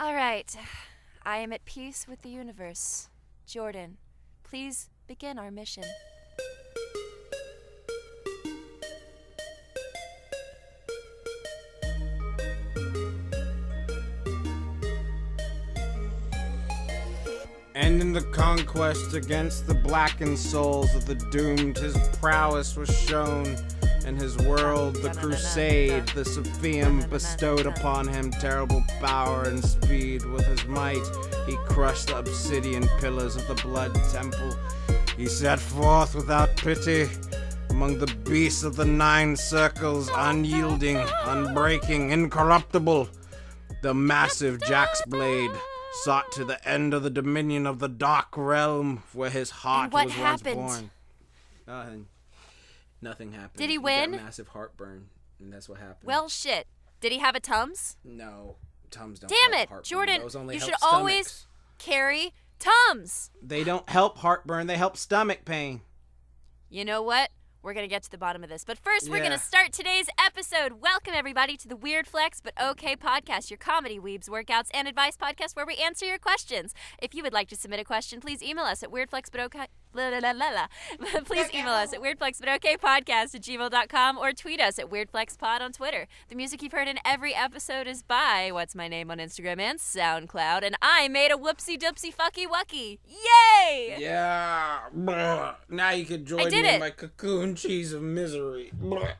All right. I am at peace with the universe. Jordan, please begin our mission. And in the conquest against the blackened souls of the doomed, his prowess was shown. In his world, the crusade, the Sophium bestowed upon him terrible power and speed. With his might, he crushed the obsidian pillars of the blood temple. He set forth without pity among the beasts of the 9 circles, unyielding, unbreaking, incorruptible. The massive Jaxblade sought to the end of the dominion of the dark realm where his heart was once born. Nothing happened. Did he win? He got massive heartburn, and that's what happened. Well, shit. Did he have a Tums? No, Tums don't Damn help it, heartburn. Jordan, Those only you help should stomachs. always carry Tums. They don't help heartburn, they help stomach pain. You know what? We're going to get to the bottom of this. But first, we're Yeah. going to start today's episode. Welcome, everybody, to the Weird Flex But Okay podcast, your comedy, weebs, workouts, and advice podcast where we answer your questions. If you would like to submit a question, please email us at weirdflexbutokay. Please email us at weirdflexbutokaypodcast@gmail.com or tweet us at weirdflexpod on Twitter. The music you've heard in every episode is by What's My Name on Instagram and Soundcloud, and I made a whoopsie doopsie fucky wucky. Yay! Yeah. Blah. Now you can join me in my cocoon cheese of misery. Blah.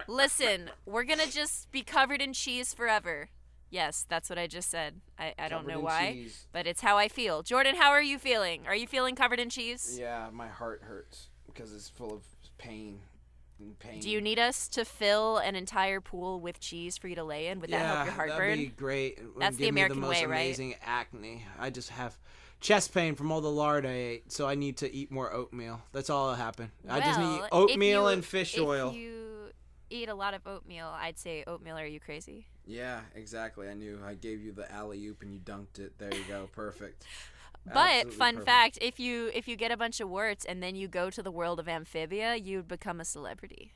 Listen, we're gonna just be covered in cheese forever. Yes, that's what I just said. I don't know why, cheese. but it's how I feel. Jordan, how are you feeling? Are you feeling covered in cheese? Yeah, my heart hurts because it's full of pain. Do you need us to fill an entire pool with cheese for you to lay in? Would that help your heartburn? That'd be great. That's the American way, right? Amazing acne. I just have chest pain from all the lard I ate, so I need to eat more oatmeal. That's all that'll happen. I just need oatmeal and fish oil. If you eat a lot of oatmeal, I'd say oatmeal. Are you crazy? Yeah, exactly. I knew. I gave you the alley-oop and you dunked it. There you go. Perfect. But Absolutely fun perfect. fact, if you get a bunch of warts and then you go to the world of amphibia, you'd become a celebrity.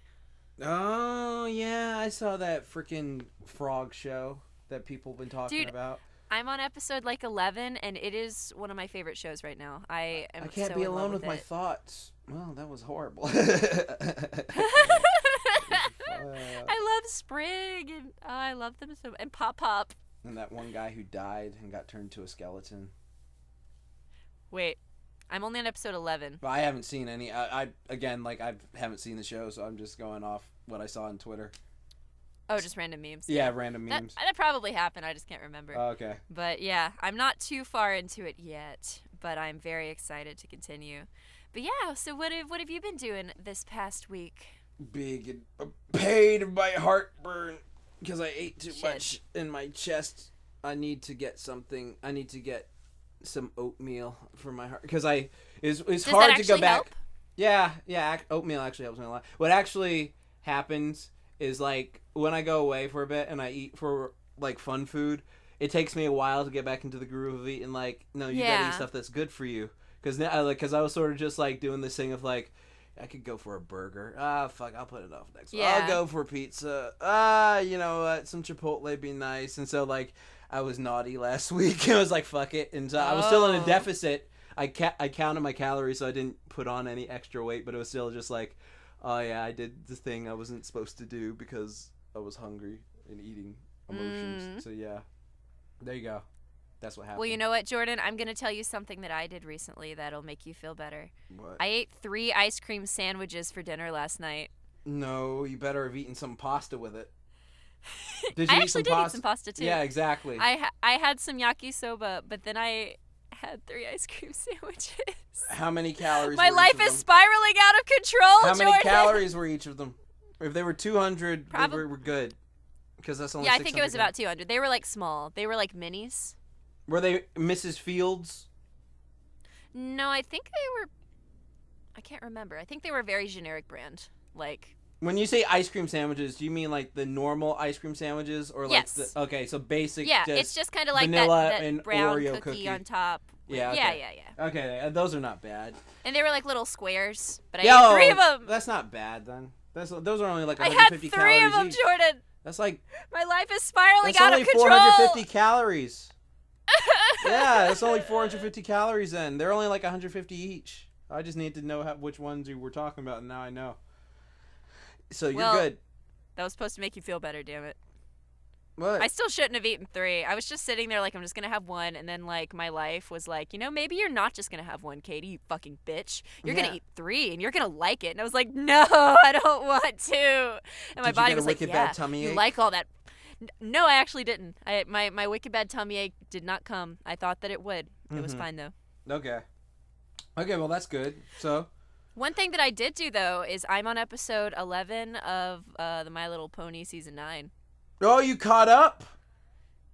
Oh, yeah. I saw that freaking frog show that people have been talking about. I'm on episode 11, and it is one of my favorite shows right now. I can't be alone with my thoughts. Well, that was horrible. I love Sprig, and I love them so much. And Pop Pop. And that one guy who died and got turned to a skeleton. Wait, I'm only on episode 11. But I haven't seen any. I haven't seen the show, so I'm just going off what I saw on Twitter. Oh, just random memes. Yeah, random memes. That probably happened. I just can't remember. Oh, okay. But yeah, I'm not too far into it yet, but I'm very excited to continue. But yeah, so what have you been doing this past week? Big pain in my heartburn because I ate too much in my chest. I need to get something. I need to get some oatmeal for my heart because it's hard to go back. Help? Yeah. Oatmeal actually helps me a lot. What actually happens is when I go away for a bit and I eat for fun food, it takes me a while to get back into the groove of eating. You gotta eat stuff that's good for you. Because I was sort of just doing this thing of I could go for a burger. Fuck, I'll put it off next one. I'll go for pizza. You know what? Some Chipotle would be nice. And so, I was naughty last week. I was fuck it. And so I was still in a deficit. I counted my calories, so I didn't put on any extra weight. But it was still just oh, yeah, I did the thing I wasn't supposed to do because I was hungry and eating emotions. So, yeah. There you go. That's what happened. Well, you know what, Jordan? I'm going to tell you something that I did recently that'll make you feel better. What? I ate 3 ice cream sandwiches for dinner last night. No, you better have eaten some pasta with it. Did I you actually did eat some pasta, too. Yeah, exactly. I had some yakisoba, but then I had 3 ice cream sandwiches. How many calories My were life each of is them? spiraling out of control, How Jordan. many calories were each of them? If they were 200, they were good. Because that's only I think it was 600 about 200. They were small. They were minis. Were they Mrs. Fields? No, I think they were... I can't remember. I think they were a very generic brand. When you say ice cream sandwiches, do you mean the normal ice cream sandwiches? Or yes. Okay, so basic it's just kind of vanilla that and brown Oreo cookie on top. Yeah, okay. Yeah. Okay, those are not bad. And they were little squares, but I ate 3 of them. That's not bad then. Those are only 150 I had 3 calories of them, each. Jordan. That's like My life is spiraling that's out only of control. 450 calories. Yeah, that's only 450 calories then. They're only like 150 each. I just need to know which ones you were talking about, and now I know. So you're good. That was supposed to make you feel better, damn it. What? I still shouldn't have eaten 3. I was just sitting there like, I'm just going to have 1. And then, like, my life was like, maybe you're not just going to have 1, Katy, you fucking bitch. You're going to eat 3, and you're going to like it. And I was like, no, I don't want to. And my body was like, yeah, you like all that. No, I actually didn't. My wicked bad tummy ache did not come. I thought that it would. It was fine, though. Okay, well, that's good. So... One thing that I did do, though, is I'm on episode 11 of the My Little Pony season 9. Oh, you caught up?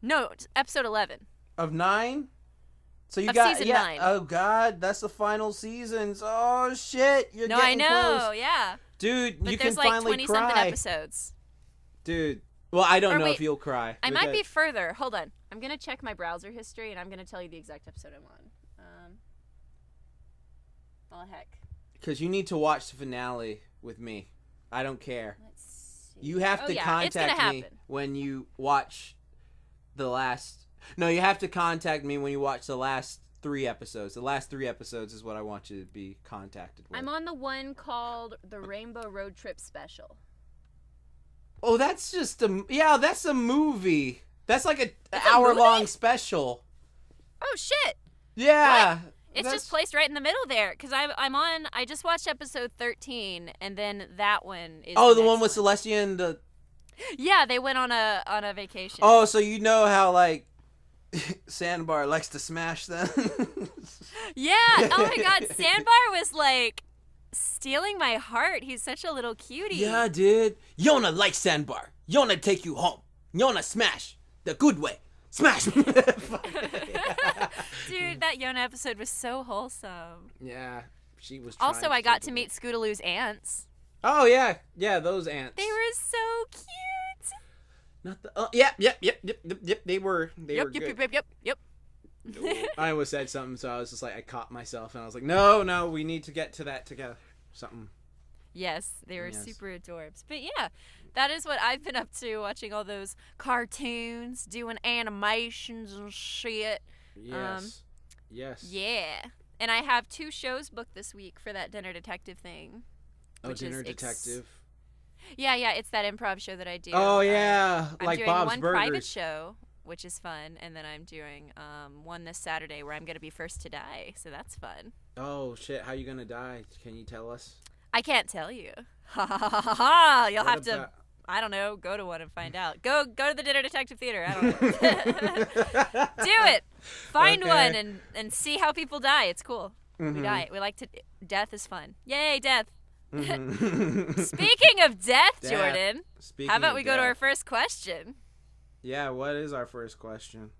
No, it's episode 11. Of 9? So you of got season 9. Oh God, that's the final seasons. Oh shit, you're getting close. Close. Yeah. Dude, but you can like finally 20-something cry. episodes. Dude. Well, I don't know wait, if you'll cry. I might be further. Hold on. I'm going to check my browser history, and I'm going to tell you the exact episode I'm on. Well, heck. Because you need to watch the finale with me. I don't care. Let's see. You have to contact me when you watch the last... No, you have to contact me when you watch the last 3 episodes. The last 3 episodes is what I want you to be contacted with. I'm on the one called the Rainbow Road Trip Special. Oh, that's just a... Yeah, that's a movie. That's like an hour-long special. Oh, shit. Yeah. What? It's just placed right in the middle there, because I just watched episode 13, and then that one is... Oh, the one with Celestia and the... Yeah, they went on a vacation. Oh, so you know how, like, Sandbar likes to smash them? Yeah, oh my god, Sandbar was, like, stealing my heart. He's such a little cutie. Yeah, dude. Yona likes Sandbar. Yona take you home. Yona smash. The good way. Smash! Dude, that Yona episode was so wholesome. Yeah, she was Also, I got to meet Scootaloo's aunts. Oh, yeah. Yeah, those ants. They were so cute. Not the... Oh, yep. They were good. Yep. I almost said something, so I was just like, I caught myself, and I was like, no, we need to get to that together. Something. Yes, they were super adorbs. But yeah, that is what I've been up to, watching all those cartoons, doing animations and shit. Yes. Yeah. And I have 2 shows booked this week for that Dinner Detective thing. Oh, Dinner Detective? Yeah, it's that improv show that I do. Oh, yeah. Like Bob's Burgers. I'm doing one private show, which is fun, and then I'm doing one this Saturday where I'm going to be first to die, so that's fun. Oh, shit. How you going to die? Can you tell us? I can't tell you. Ha ha ha ha ha. You'll have to, I don't know, go to one and find out. Go to the Dinner Detective Theater. I don't know. Do it. Find one and see how people die. It's cool. Mm-hmm. We die. We like to... Death is fun. Yay, death. Mm-hmm. Speaking of death, Jordan, how about we go to our first question? Yeah, what is our first question?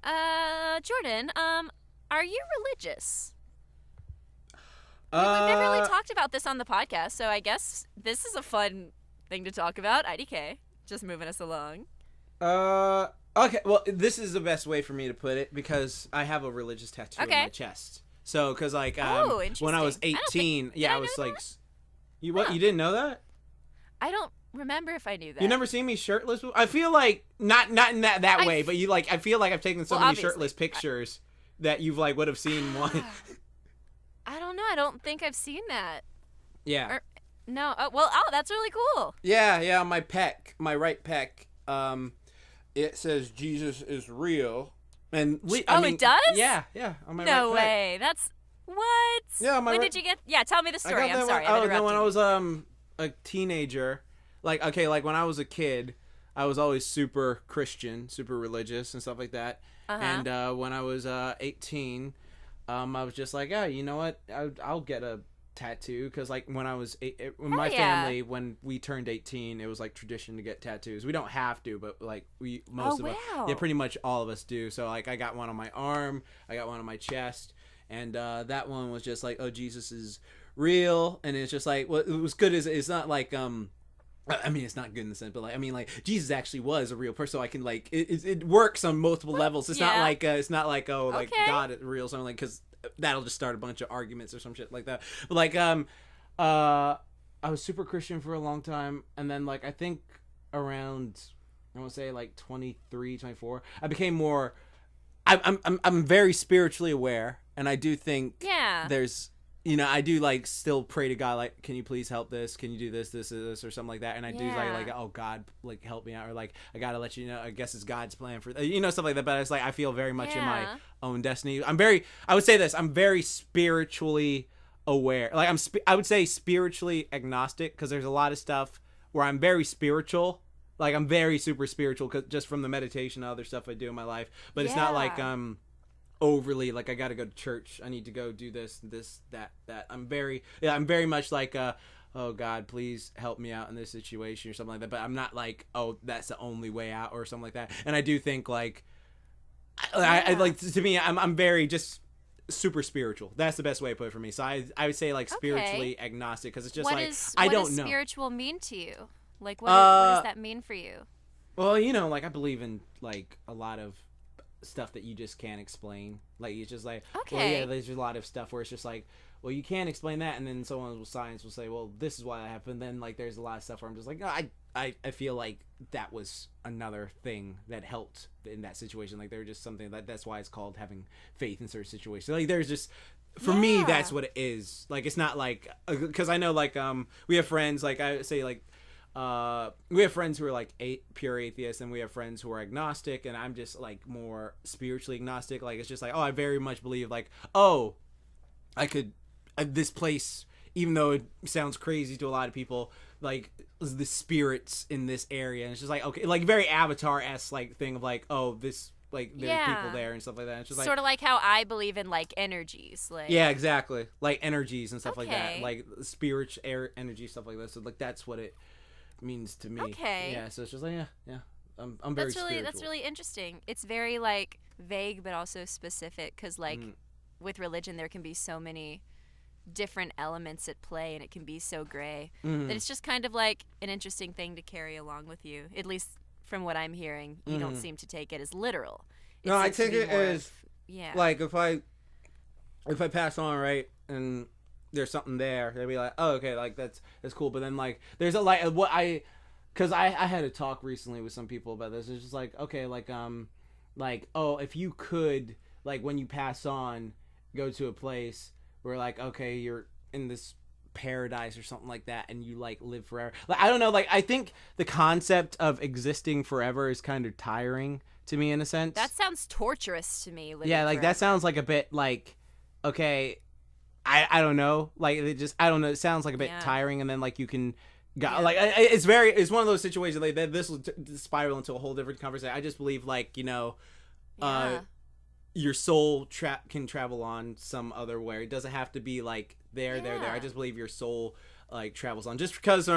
Jordan, are you religious? We've never really talked about this on the podcast, so I guess this is a fun thing to talk about. IDK, just moving us along. Okay, well, this is the best way for me to put it, because I have a religious tattoo on my chest. So, because, like, when I was 18, I was like... You what? You didn't know that? I don't remember if I knew that. You never seen me shirtless? I feel like, not in that way, but I feel like I've taken so many shirtless pictures that you've, like, would have seen one. I don't know. I don't think I've seen that. Yeah. No. That's really cool. Yeah. My pec, my right pec, it says Jesus is real. And it does? Yeah. On my no right pec. way. That's what? Yeah. When did you get? Yeah. Tell me the story. I'm sorry. When I was a teenager, like when I was a kid, I was always super Christian, super religious, and stuff like that. Uh-huh. And when I was 18. I was just like, you know what? I'll get a tattoo, because like when I was my family, when we turned 18, it was like tradition to get tattoos. We don't have to, but like pretty much all of us do. So like I got one on my arm, I got one on my chest, and that one was just like, oh, Jesus is real, and it's just like, well, it was good as it's not like I mean, it's not good in the sense, but like, I mean, like, Jesus actually was a real person, so I can like, it works on multiple levels. It's not like like God is real, something like, because that'll just start a bunch of arguments or some shit like that. But like, I was super Christian for a long time, and then like I think around, I want to say like 23, 24, I became more. I'm very spiritually aware, and I do think there's, I do like still pray to God, like, can you please help this? Can you do this, or something like that? And I do like, oh God, like help me out, or like I gotta let you know. I guess it's God's plan for stuff like that. But it's like I feel very much in my own destiny. I would say this. I'm very spiritually aware. Like I would say spiritually agnostic, because there's a lot of stuff where I'm very spiritual. Like I'm very super spiritual, just from the meditation and other stuff I do in my life. But it's not like overly like I got to go to church. I need to go do this, that. I'm very much like oh God, please help me out in this situation or something like that. But I'm not like, oh, that's the only way out or something like that. And I do think like I like, to me, I'm very just super spiritual. That's the best way to put it for me. So I would say like spiritually agnostic, because it's just I don't know. What does spiritual mean to you? Like, what does that mean for you? Well, like I believe in like a lot of stuff that you just can't explain. Like it's just like, well, yeah, there's a lot of stuff where it's just like, well, you can't explain that, and then someone with science will say, well, this is why that happened. Then like there's a lot of stuff where I'm just like, no, I feel like that was another thing that helped in that situation. Like they're just something that's why it's called having faith in certain situations. Like there's just, for me, that's what it is. Like it's not like, because I know like we have friends, like I say like we have friends who are like pure atheists, and we have friends who are agnostic, and I'm just like more spiritually agnostic. Like it's just like, oh, I very much believe like, oh, I could this place, even though it sounds crazy to a lot of people, like the spirits in this area, and it's just like, okay, like very Avatar-esque like thing of like, oh, this, like there are people there and stuff like that. It's just sort of like how I believe in like energies, like exactly, like energies and stuff like that, like spirit, air, energy, stuff like that. So like that's what it means to me. So it's just like I'm very spiritual. That's really interesting. It's very like vague but also specific, because like with religion there can be so many different elements at play, and it can be so gray that it's just kind of like an interesting thing to carry along with you. At least from what I'm hearing, you don't seem to take it as literal. No, I take it as like if I pass on, right, and there's something there, they'd be like, oh, okay, like that's cool. But then like there's a like because I had a talk recently with some people about this. It's just like, okay, like oh, if you could, like when you pass on, go to a place where like, okay, you're in this paradise or something like that, and you like live forever. Like I don't know, like I think the concept of existing forever is kind of tiring to me in a sense. That sounds torturous to me. Yeah, like forever. That sounds like a bit like, okay, I don't know, like it just, I don't know, it sounds like a bit tiring, and then like you can like it's one of those situations like that. This will spiral into a whole different conversation. I just believe like your soul can travel on some other way. It doesn't have to be like there. I just believe your soul like travels on, just because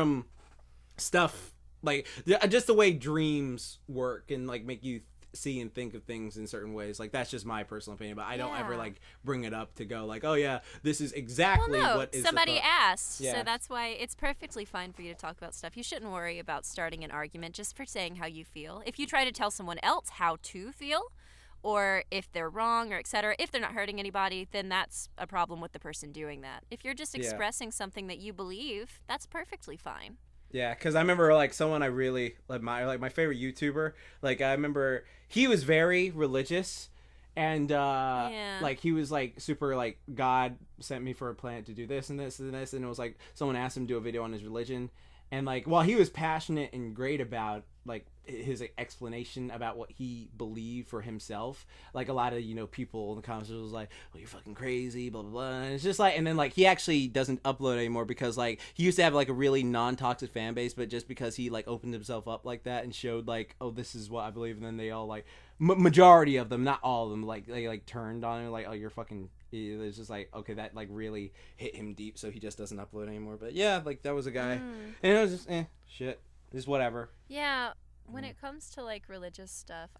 stuff like just the way dreams work and like make you see and think of things in certain ways. Like that's just my personal opinion, but I don't ever like bring it up to go like, oh yeah, this is exactly what is somebody asked. So that's why it's perfectly fine for you to talk about stuff. You shouldn't worry about starting an argument just for saying how you feel. If you try to tell someone else how to feel, or if they're wrong, or etc., if they're not hurting anybody, then that's a problem with the person doing that. If you're just expressing something that you believe, that's perfectly fine. Yeah, because I remember like someone I really admire, like my favorite YouTuber, like I remember he was very religious, and like he was like super like, God sent me for a planet to do this and this and this, and it was like someone asked him to do a video on his religion, and like while he was passionate and great about like his explanation about what he believed for himself, like a lot of people in the comments was like, well, you're fucking crazy, blah blah blah, and it's just like, and then like he actually doesn't upload anymore because like he used to have like a really non-toxic fan base, but just because he like opened himself up like that and showed like, oh, this is what I believe, and then they all like majority of them, not all of them, like they like turned on him like, oh, you're fucking, it's just like, okay, that like really hit him deep, so he just doesn't upload anymore. But yeah, like that was a guy, and it was just shit, just whatever. Yeah. When it comes to like religious stuff,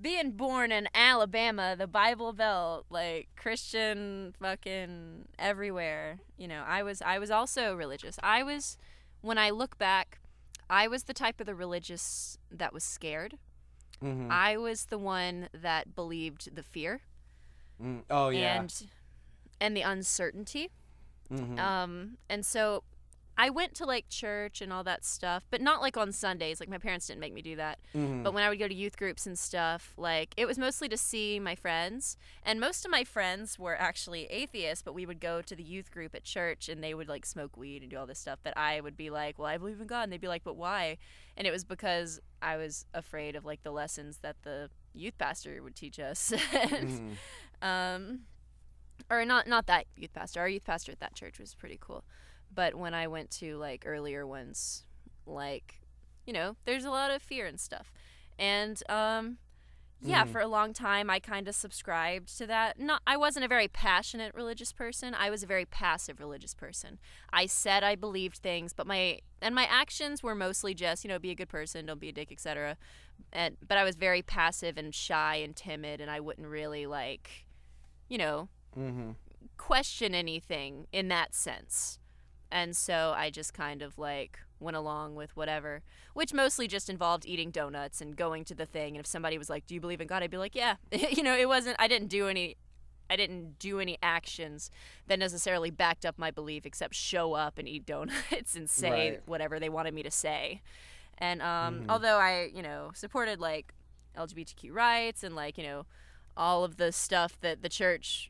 being born in Alabama, the Bible Belt, like Christian fucking everywhere, I was also religious. When I look back, I was the type of the religious that was scared. Mm-hmm. I was the one that believed the fear. Oh yeah. And the uncertainty. Mm-hmm. And so I went to like church and all that stuff, but not like on Sundays. Like my parents didn't make me do that. Mm-hmm. But when I would go to youth groups and stuff, like it was mostly to see my friends. And most of my friends were actually atheists, but we would go to the youth group at church and they would like smoke weed and do all this stuff. But I would be like, well, I believe in God. And they'd be like, but why? And it was because I was afraid of like the lessons that the youth pastor would teach us. And, or not that youth pastor. Our youth pastor at that church was pretty cool. But when I went to like earlier ones, like, you know, there's a lot of fear and stuff. And for a long time I kind of subscribed to that. I wasn't a very passionate religious person. I was a very passive religious person. I said I believed things, but my actions were mostly just, you know, be a good person, don't be a dick, etc. But I was very passive and shy and timid, and I wouldn't really like, you know, question anything in that sense. And so I just kind of like went along with whatever, which mostly just involved eating donuts and going to the thing. And if somebody was like, do you believe in God? I'd be like, yeah. You know, I didn't do any actions that necessarily backed up my belief except show up and eat donuts and say whatever they wanted me to say. And although I, you know, supported like LGBTQ rights and like, you know, all of the stuff that the church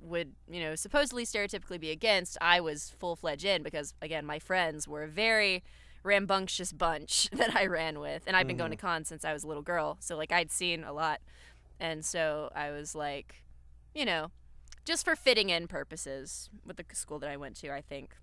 would, you know, supposedly stereotypically be against, I was full-fledged in because, again, my friends were a very rambunctious bunch that I ran with. And I've been going to cons since I was a little girl. So, like, I'd seen a lot. And so I was like, you know, just for fitting in purposes with the school that I went to, I think.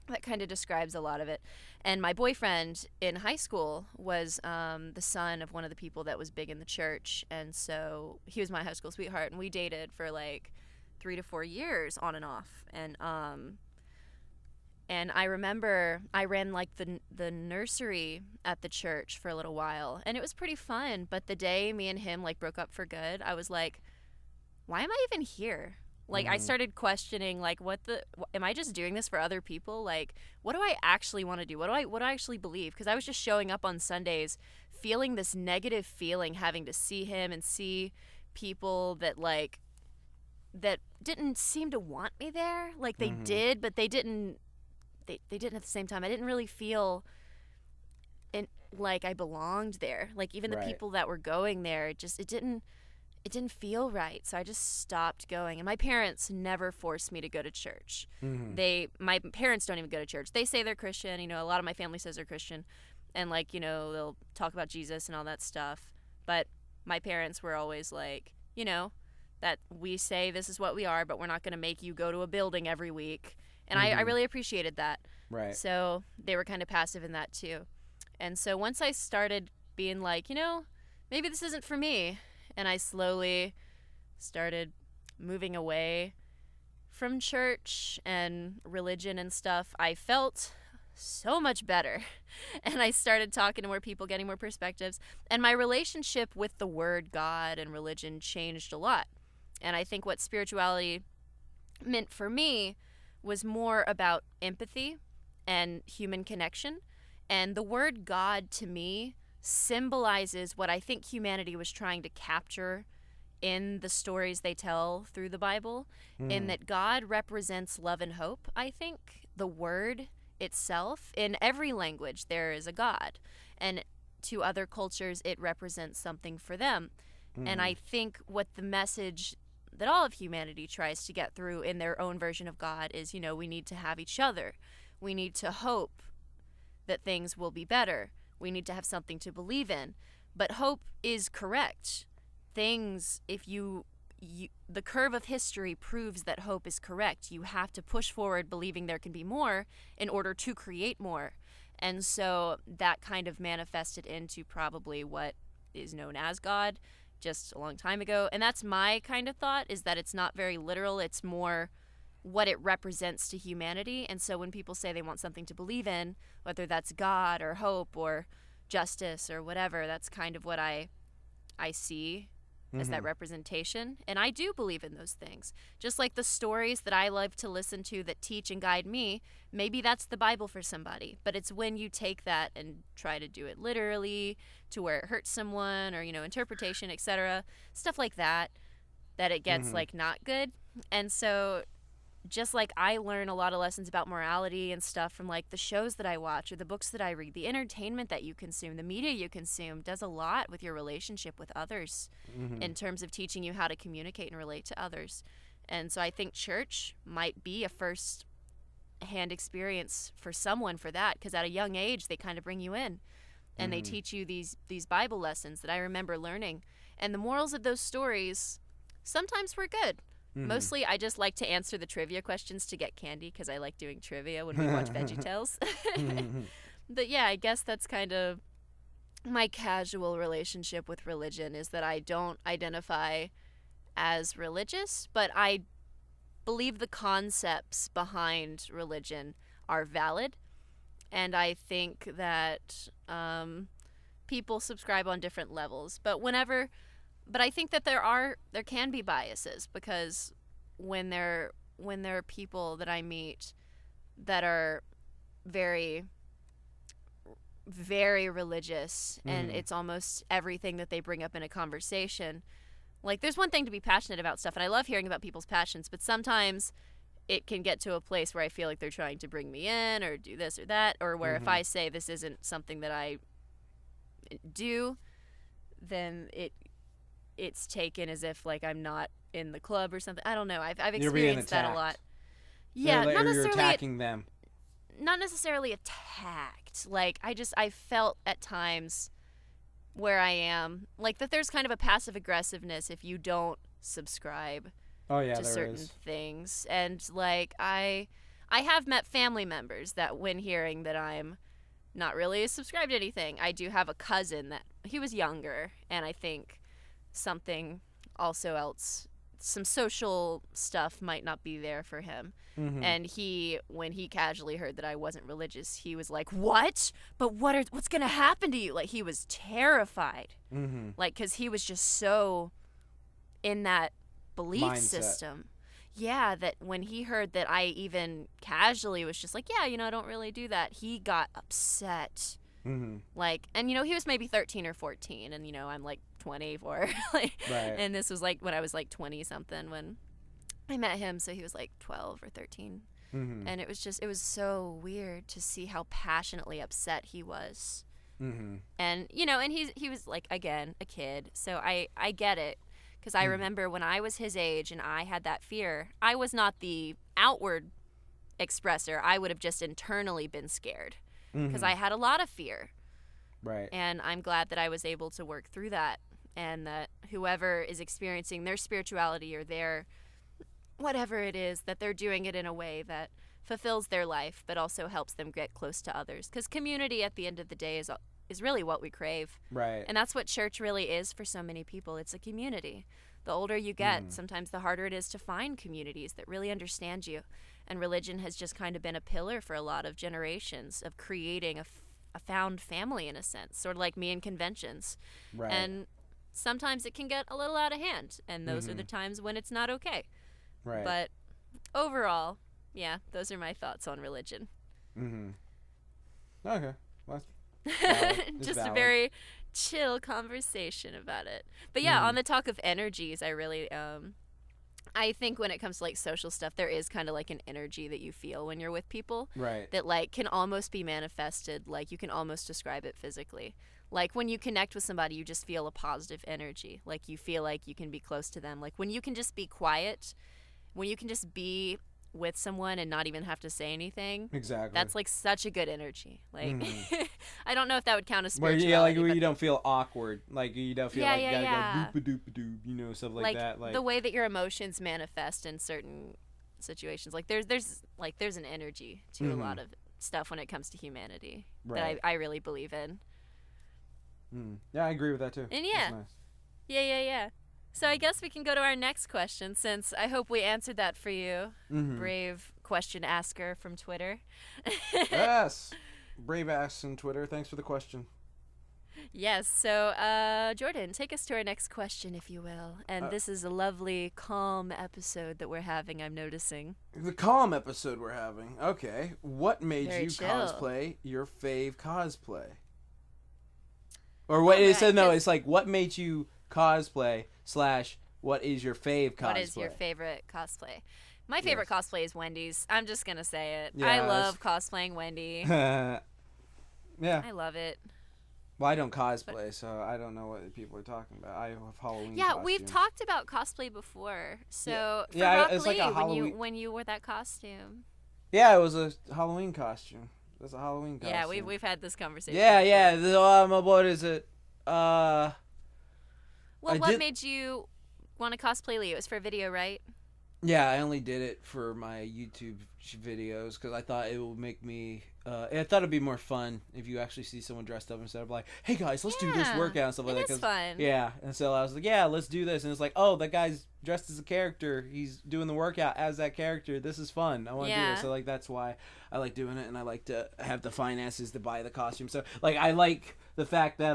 That kind of describes a lot of it. And my boyfriend in high school was the son of one of the people that was big in the church. And so he was my high school sweetheart. And we dated for, like, 3 to 4 years on and off. And I remember I ran like the nursery at the church for a little while, and it was pretty fun. But the day me and him like broke up for good, I was like, why am I even here? Like I started questioning like am I just doing this for other people? Like what do I actually want to do? What do I actually believe? Because I was just showing up on Sundays feeling this negative feeling, having to see him and see people that didn't seem to want me there. Like they did, but they didn't at the same time. I didn't really feel like I belonged there. Like even the people that were going there, it didn't feel right. So I just stopped going. And my parents never forced me to go to church. My parents don't even go to church. They say they're Christian. You know, a lot of my family says they're Christian. And like, you know, they'll talk about Jesus and all that stuff. But my parents were always like, you know, that we say this is what we are, but we're not going to make you go to a building every week. And I really appreciated that. Right. So they were kind of passive in that too. And so once I started being like, you know, maybe this isn't for me, and I slowly started moving away from church and religion and stuff, I felt so much better. And I started talking to more people, getting more perspectives. And my relationship with the word God and religion changed a lot. And I think what spirituality meant for me was more about empathy and human connection. And the word God to me symbolizes what I think humanity was trying to capture in the stories they tell through the Bible, in that God represents love and hope. I think the word itself, in every language there is a God, and to other cultures it represents something for them. And I think what the message that all of humanity tries to get through in their own version of God is, you know, we need to have each other. We need to hope that things will be better. We need to have something to believe in. But hope is correct. Things, if the curve of history proves that hope is correct. You have to push forward believing there can be more in order to create more. And so that kind of manifested into probably what is known as God just a long time ago. And that's my kind of thought, is that it's not very literal. It's more what it represents to humanity. And so when people say they want something to believe in, whether that's God or hope or justice or whatever, that's kind of what I see as that representation. And I do believe in those things. Just like the stories that I love to listen to that teach and guide me, maybe that's the Bible for somebody. But it's when you take that and try to do it literally to where it hurts someone, or, you know, interpretation, etc., stuff like that, that it gets like not good. And so just like I learn a lot of lessons about morality and stuff from like the shows that I watch or the books that I read, the entertainment that you consume, the media you consume does a lot with your relationship with others in terms of teaching you how to communicate and relate to others. And so I think church might be a first hand experience for someone for that, because at a young age they kind of bring you in and they teach you these Bible lessons that I remember learning, and the morals of those stories sometimes were good. Mostly I just like to answer the trivia questions to get candy, because I like doing trivia when we watch VeggieTales. But yeah, I guess that's kind of my casual relationship with religion, is that I don't identify as religious, but I believe the concepts behind religion are valid, and I think that people subscribe on different levels. But I think that there can be biases, because when there are people that I meet that are very, very religious, and it's almost everything that they bring up in a conversation. Like, there's one thing to be passionate about stuff, and I love hearing about people's passions, but sometimes it can get to a place where I feel like they're trying to bring me in or do this or that, or where if I say this isn't something that I do, then it's taken as if like I'm not in the club or something. I don't know. I've experienced that a lot. Yeah, not necessarily you're attacking them. Not necessarily attacked. Like I felt at times where I am, like that there's kind of a passive aggressiveness if you don't subscribe to certain things. And like I have met family members that when hearing that I'm not really subscribed to anything, I do have a cousin that he was younger, and I think something also else, some social stuff might not be there for him. And when he casually heard that I wasn't religious, he was like, "What? But what's going to happen to you?" Like, he was terrified. Like, cuz he was just so in that belief system. Yeah, that when he heard that I even casually was just like, "Yeah, I don't really do that." He got upset. Like, and he was maybe 13 or 14, and I'm like 24. Like, right. And this was like when I was like 20 something when I met him, so he was like 12 or 13. And it was so weird to see how passionately upset he was. And and he was like, again, a kid, so I get it, because I remember when I was his age and I had that fear, I was not the outward expresser. I would have just internally been scared, because I had a lot of fear. Right. And I'm glad that I was able to work through that, and that whoever is experiencing their spirituality or their whatever it is, that they're doing it in a way that fulfills their life but also helps them get close to others, because community at the end of the day is really what we crave. Right. And that's what church really is for so many people. It's a community. The older you get, sometimes the harder it is to find communities that really understand you. And religion has just kind of been a pillar for a lot of generations of creating a found family, in a sense, sort of like me in conventions. Right. And sometimes it can get a little out of hand, and those are the times when it's not okay. Right. But overall, yeah, those are my thoughts on religion. Okay. Well, that's just valid. A very chill conversation about it. But yeah, on the talk of energies, I really I think when it comes to like social stuff, there is kind of like an energy that you feel when you're with people, right, that like can almost be manifested. Like, you can almost describe it physically. Like, when you connect with somebody, you just feel a positive energy. Like, you feel like you can be close to them. Like, when you can just be quiet, when you can just be with someone and not even have to say anything. Exactly. That's like such a good energy. Like, I don't know if that would count as where spirituality. Where you don't feel awkward. Like, you don't feel like you gotta go boop-a-doop-a-doop, stuff like that. Like the way that your emotions manifest in certain situations. Like, there's an energy to a lot of stuff when it comes to humanity that I really believe in. Yeah, I agree with that too. And yeah. That's nice. Yeah. So I guess we can go to our next question, since I hope we answered that for you, brave question asker from Twitter. Yes, brave ass on Twitter. Thanks for the question. Yes. So, Jordan, take us to our next question, if you will. And this is a lovely, calm episode that we're having, I'm noticing. The calm episode we're having. Okay. What made Very you chill. cosplay your fave cosplay? Or what it said, no, it's like, what made you cosplay / what is your fave cosplay? What is your favorite cosplay? My favorite cosplay is Wendy's. I'm just gonna say it. Yeah, I love cosplaying Wendy. Yeah. I love it. Well, I don't cosplay, so I don't know what people are talking about. I have Halloween. Yeah, costume. we've talked about cosplay before. So for yeah, Rock it's like Lee, a Halloween... when you wore that costume. Yeah, it was a Halloween costume. It was a Halloween costume. Yeah, we've had this conversation. Yeah. What is it? Well, what made you want to cosplay Lee? It was for a video, right? Yeah, I only did it for my YouTube videos because I thought it would make me. I thought it'd be more fun if you actually see someone dressed up instead of like, "Hey guys, let's do this workout and stuff like that." It is fun. Yeah, and so I was like, "Yeah, let's do this," and it's like, "Oh, that guy's dressed as a character. He's doing the workout as that character. This is fun. I want to do it." So like that's why I like doing it, and I like to have the finances to buy the costume. So like I like the fact that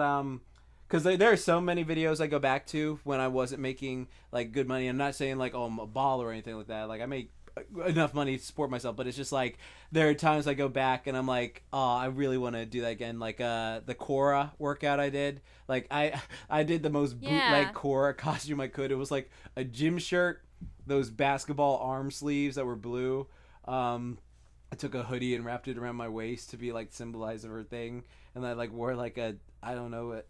because there are so many videos I go back to when I wasn't making like good money. I'm not saying like, oh, I'm a baller or anything like that. Like I make enough money to support myself, but it's just like there are times I go back and I'm like, oh, I really want to do that again. Like the Korra workout I did. Like I did the most bootleg Korra costume I could. It was like a gym shirt, those basketball arm sleeves that were blue. I took a hoodie and wrapped it around my waist to be like symbolize of her thing, and I like wore like a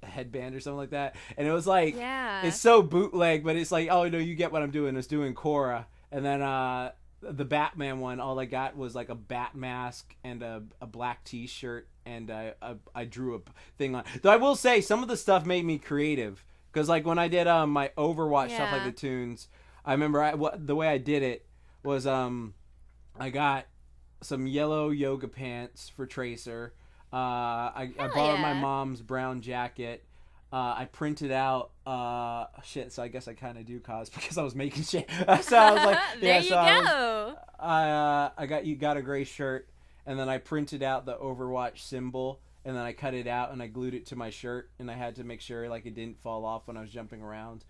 headband or something like that, and it was like it's so bootleg, but it's like, oh no, you get what I'm doing. It's doing Korra. And then the Batman one, all I got was like a bat mask and a black t-shirt, and I drew a thing on. Though I will say some of the stuff made me creative, because like when I did my Overwatch stuff like the tunes, I remember the way I did it was I got some yellow yoga pants for Tracer. I borrowed my mom's brown jacket. I printed out so I guess I kind of do cos because I was making shit. So I was like, there you go. I got a gray shirt, and then I printed out the Overwatch symbol, and then I cut it out and I glued it to my shirt, and I had to make sure like it didn't fall off when I was jumping around.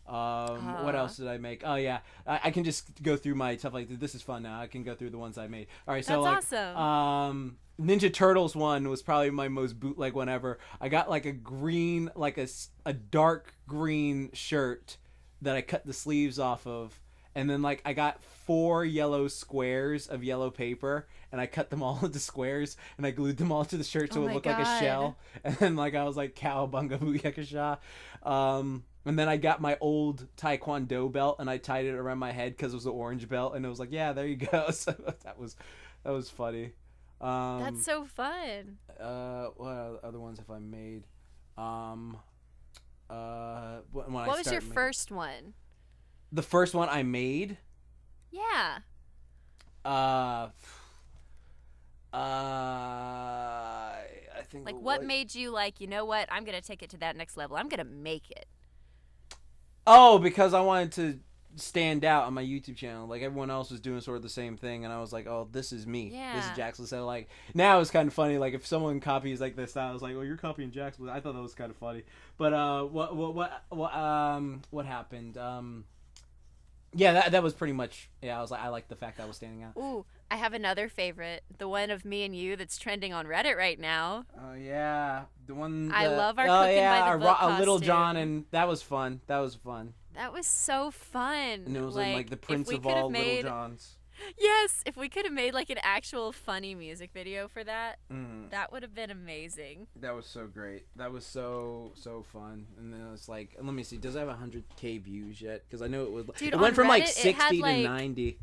What else did I make? Oh yeah, I can just go through my stuff. Like this is fun now. I can go through the ones I made. All right, so that's like, awesome. Ninja Turtles one was probably my most bootleg one ever. I got like a green, like a dark green shirt that I cut the sleeves off of, and then like I got 4 yellow squares of yellow paper, and I cut them all into squares, and I glued them all to the shirt so it looked like a shell. And then like I was like Cowabunga Booyakasha. And then I got my old Taekwondo belt and I tied it around my head because it was an orange belt, and it was like, yeah, there you go. So that was funny. That's so fun. What other ones have I made? What was your first one? The first one I made? Yeah. I think like what made you like, you know what, I'm gonna take it to that next level. I'm gonna make it. Oh, because I wanted to stand out on my YouTube channel. Like everyone else was doing sort of the same thing, and I was like, oh, this is me. Yeah. This is Jaxblade. So like now it's kind of funny. Like if someone copies like this style, I was like, oh, you're copying Jaxblade. I thought that was kind of funny. But what happened? Yeah, that was pretty much. Yeah, I was like, I like the fact that I was standing out. Ooh, I have another favorite. The one of me and you that's trending on Reddit right now. Oh yeah, the one. I love our cooking by the book costume. Little John, and that was fun. That was so fun. And it was like the Prince of all Little Johns. Yes, if we could have made like an actual funny music video for that, that would have been amazing. That was so great. That was so fun. And then it's like, let me see, does it have 100K views yet? Because I know it was. Dude, it went from Reddit, like 60 to 90.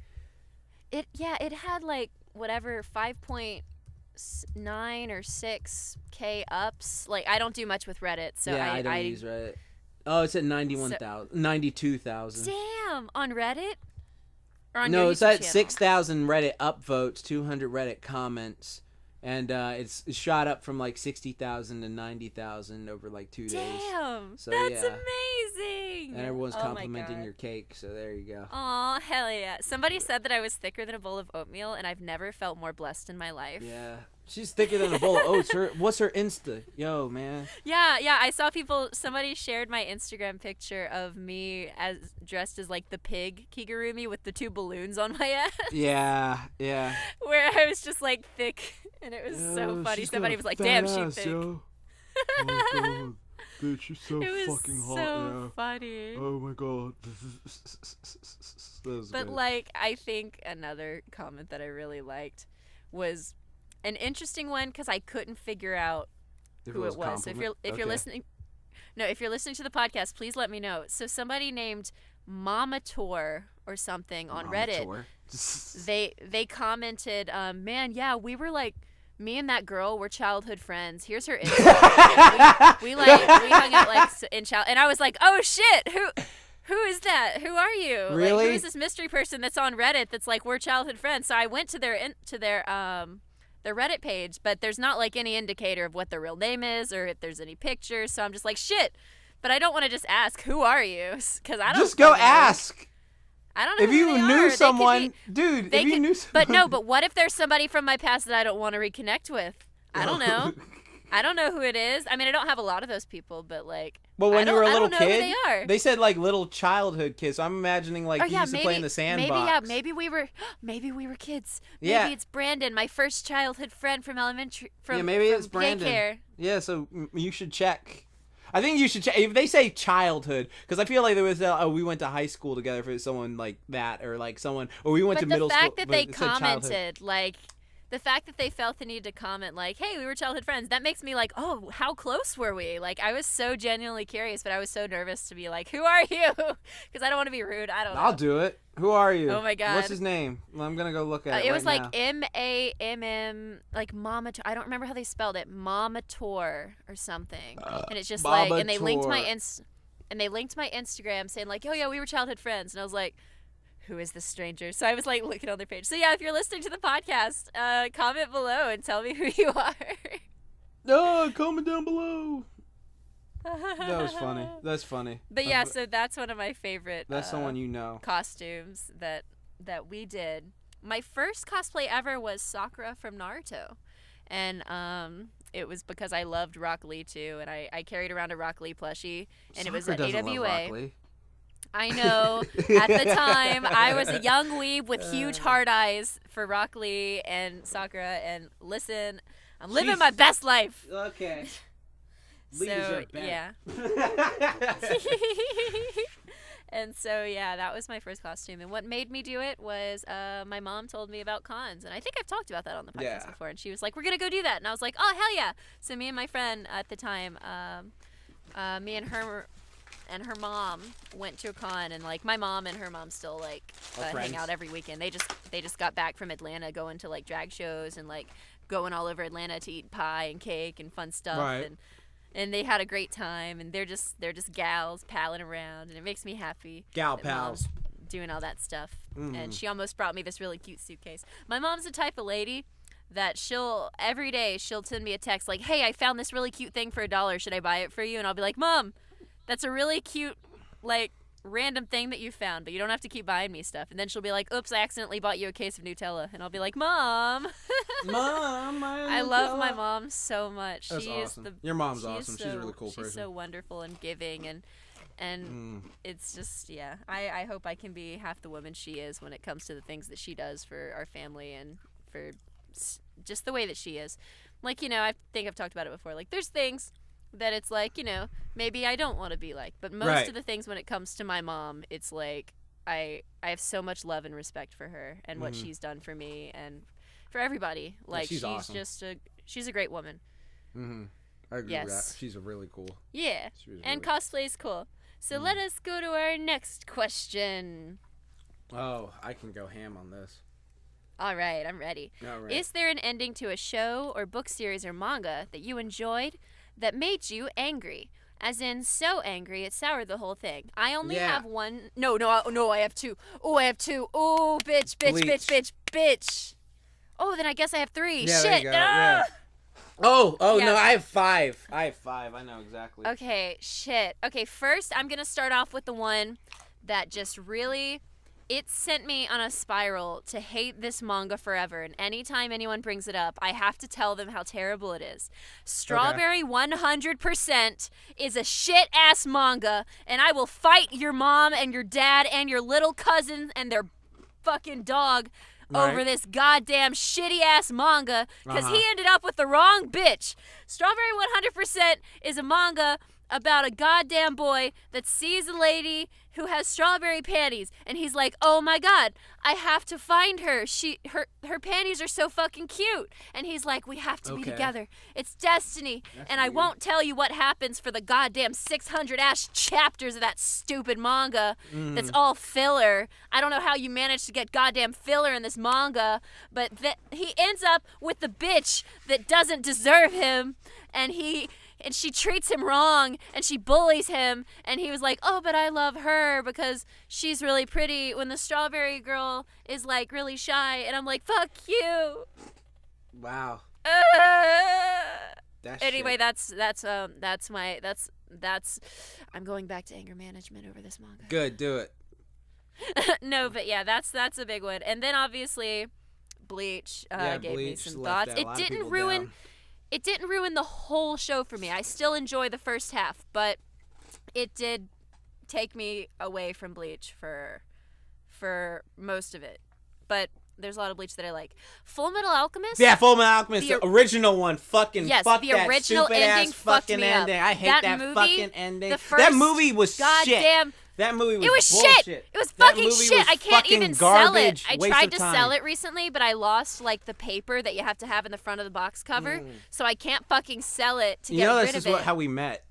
It had like whatever 5.9 or 6K ups. Like I don't do much with Reddit, so yeah, I don't use Reddit. Oh, it's at 92,000. Damn, on Reddit. No, it's at 6,000 Reddit upvotes, 200 Reddit comments, and it's shot up from like 60,000 to 90,000 over like 2 days. Damn, so, that's amazing. And everyone's complimenting your cake, so there you go. Aw, hell yeah. Somebody said that I was thicker than a bowl of oatmeal, and I've never felt more blessed in my life. Yeah. She's thicker than a bowl of oats. What's her Insta? Yo, man. Yeah. I saw somebody shared my Instagram picture of me dressed as like the pig Kigurumi with the 2 balloons on my ass. Yeah. Where I was just like thick, and it was so funny. Somebody was like, damn, she's thick. Yo. Oh my god. Dude, she's so fucking hot. It was so funny. Oh my god. But like, I think another comment that I really liked was an interesting one because I couldn't figure out who it was. So if you're listening, if you're listening to the podcast, please let me know. So somebody named Mamator or something on Reddit. They commented, man, yeah, we were like, me and that girl were childhood friends. Here's her Instagram. we hung out like in and I was like, oh shit, who is that? Who are you? Really? Like, who is this mystery person that's on Reddit that's like, we're childhood friends? So I went to their Reddit page, but there's not like any indicator of what their real name is or if there's any pictures. So I'm just like, shit. But I don't want to just ask, who are you? Because I don't. Just go ask. I don't know if you knew someone, dude. If you knew someone, but what if there's somebody from my past that I don't want to reconnect with? I don't know. I don't know who it is. I mean, I don't have a lot of those people, but like. Well, when you were a little kid, who they are. They said like little childhood kids. So I'm imagining like you used to play in the sandbox. Maybe we were kids. Yeah. Maybe it's Brandon, my first childhood friend from elementary. Maybe it's Brandon. Daycare. Yeah, so you should check. I think you should check if they say childhood, because I feel like there was we went to high school together for someone like that, or like someone, or we went to middle school. But the fact that they commented, like, the fact that they felt the need to comment, like, hey, we were childhood friends, that makes me like, oh, how close were we? Like, I was so genuinely curious, but I was so nervous to be like, who are you? Because I don't want to be rude. I don't know. I'll do it. Who are you? Oh my god. What's his name? Well, I'm gonna go look at it. It was right like now. Mamator, like Mamator. I don't remember how they spelled it. Mamator or something. And it's just Mamator. like, and they linked my Instagram saying like, oh yeah, we were childhood friends, and I was like, who is this stranger? So I was like looking on their page. So yeah, if you're listening to the podcast, comment below and tell me who you are. No, comment down below. That was funny. That's funny. But yeah, so that's one of my favorite. That's someone you know. Costumes that we did. My first cosplay ever was Sakura from Naruto, and it was because I loved Rock Lee too, and I carried around a Rock Lee plushie, and Sakura it was at doesn't AWA. love Rock Lee. I know. At the time, I was a young weeb with huge hard eyes for Rock Lee and Sakura, and listen, I'm living my best life. Okay. So yeah. And so yeah, that was my first costume, and what made me do it was my mom told me about cons, and I think I've talked about that on the podcast before, and she was like, we're gonna go do that, and I was like, oh hell yeah. So me and my friend at the time, me and her mom went to a con, and like my mom and her mom still like hang out every weekend. They just got back from Atlanta, going to like drag shows and like going all over Atlanta to eat pie and cake and fun stuff. Right. And they had a great time, and they're just gals palling around, and it makes me happy. Gal pals. Doing all that stuff. And she almost brought me this really cute suitcase. My mom's the type of lady that every day she'll send me a text like, hey, I found this really cute thing for $1. Should I buy it for you? And I'll be like, Mom, that's a really cute, like, random thing that you found, but you don't have to keep buying me stuff. And then she'll be like, oops, I accidentally bought you a case of Nutella. And I'll be like, Mom. Mom, I love my mom so much. That's awesome. Your mom's awesome. She's a really cool person. She's so wonderful and giving, and it's just, yeah. I hope I can be half the woman she is when it comes to the things that she does for our family and for just the way that she is. Like, you know, I think I've talked about it before. Like, there's things that it's like, you know, maybe I don't want to be like. But most of the things when it comes to my mom, it's like I have so much love and respect for her and what she's done for me and for everybody. Like, she's awesome. She's a great woman. Mm-hmm. I agree with that. She's a really cool. Yeah. And really cosplay's cool. So let us go to our next question. Oh, I can go ham on this. All right, I'm ready. All right. Is there an ending to a show or book series or manga that you enjoyed that made you angry? As in, so angry it soured the whole thing. I only have one. No, I have two. Oh, I have two. Oh, bitch. Oh, then I guess I have three. Yeah, shit. there you go. Yeah. Oh, no, I have five. I know exactly. Okay, shit. Okay, first I'm going to start off with the one that just really, it sent me on a spiral to hate this manga forever. And anytime anyone brings it up, I have to tell them how terrible it is. Strawberry 100% is a shit-ass manga, and I will fight your mom and your dad and your little cousin and their fucking dog over this goddamn shitty-ass manga, because he ended up with the wrong bitch. Strawberry 100% is a manga about a goddamn boy that sees a lady who has strawberry panties, and he's like, oh my god, I have to find her. Her panties are so fucking cute. And he's like, we have to be together. It's destiny. That's and weird. I won't tell you what happens for the goddamn 600-ass chapters of that stupid manga that's all filler. I don't know how you managed to get goddamn filler in this manga, but he ends up with the bitch that doesn't deserve him, and she treats him wrong, and she bullies him, and he was like, oh, but I love her because she's really pretty, when the strawberry girl is, like, really shy, and I'm like, fuck you. Wow. Anyway, that's I'm going back to anger management over this manga. Good, do it. No, but yeah, that's a big one. And then, obviously, Bleach gave me some thoughts. It didn't ruin the whole show for me. I still enjoy the first half, but it did take me away from Bleach for most of it. But there's a lot of Bleach that I like. Full Metal Alchemist? Yeah, Full Metal Alchemist, the original one. Fucking fuck the that original stupid ending ass fucking ending. I hate that movie, fucking ending. That movie was shit. That movie was bullshit. Shit. It was fucking shit. I can't even sell it. I tried to sell it recently, but I lost like the paper that you have to have in the front of the box cover, so I can't fucking sell it to get rid of it. This is how we met.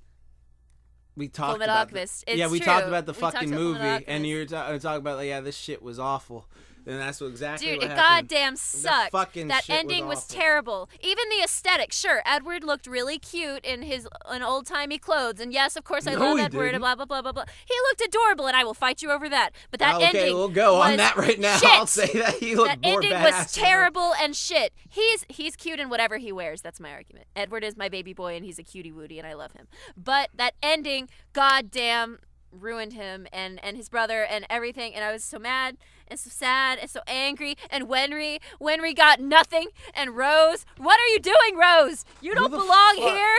We talked Full Metal Alchemist. we talked about the fucking movie, and you were talking about like, this shit was awful. And that's exactly what happened. Goddamn sucked. That ending was terrible. Even the aesthetic. Sure, Edward looked really cute in his old-timey clothes. And yes, of course, I love Edward and blah, blah, blah, blah, blah. He looked adorable, and I will fight you over that. But that ending Okay, we'll go on that right now. Shit. I'll say that he looked more badass. That ending was terrible and shit. He's cute in whatever he wears. That's my argument. Edward is my baby boy, and he's a cutie-wootie, and I love him. But that ending, goddamn, ruined him and his brother and everything, and I was so mad and so sad and so angry. And Wenry got nothing. And Rose, what are you doing, Rose? You don't belong here.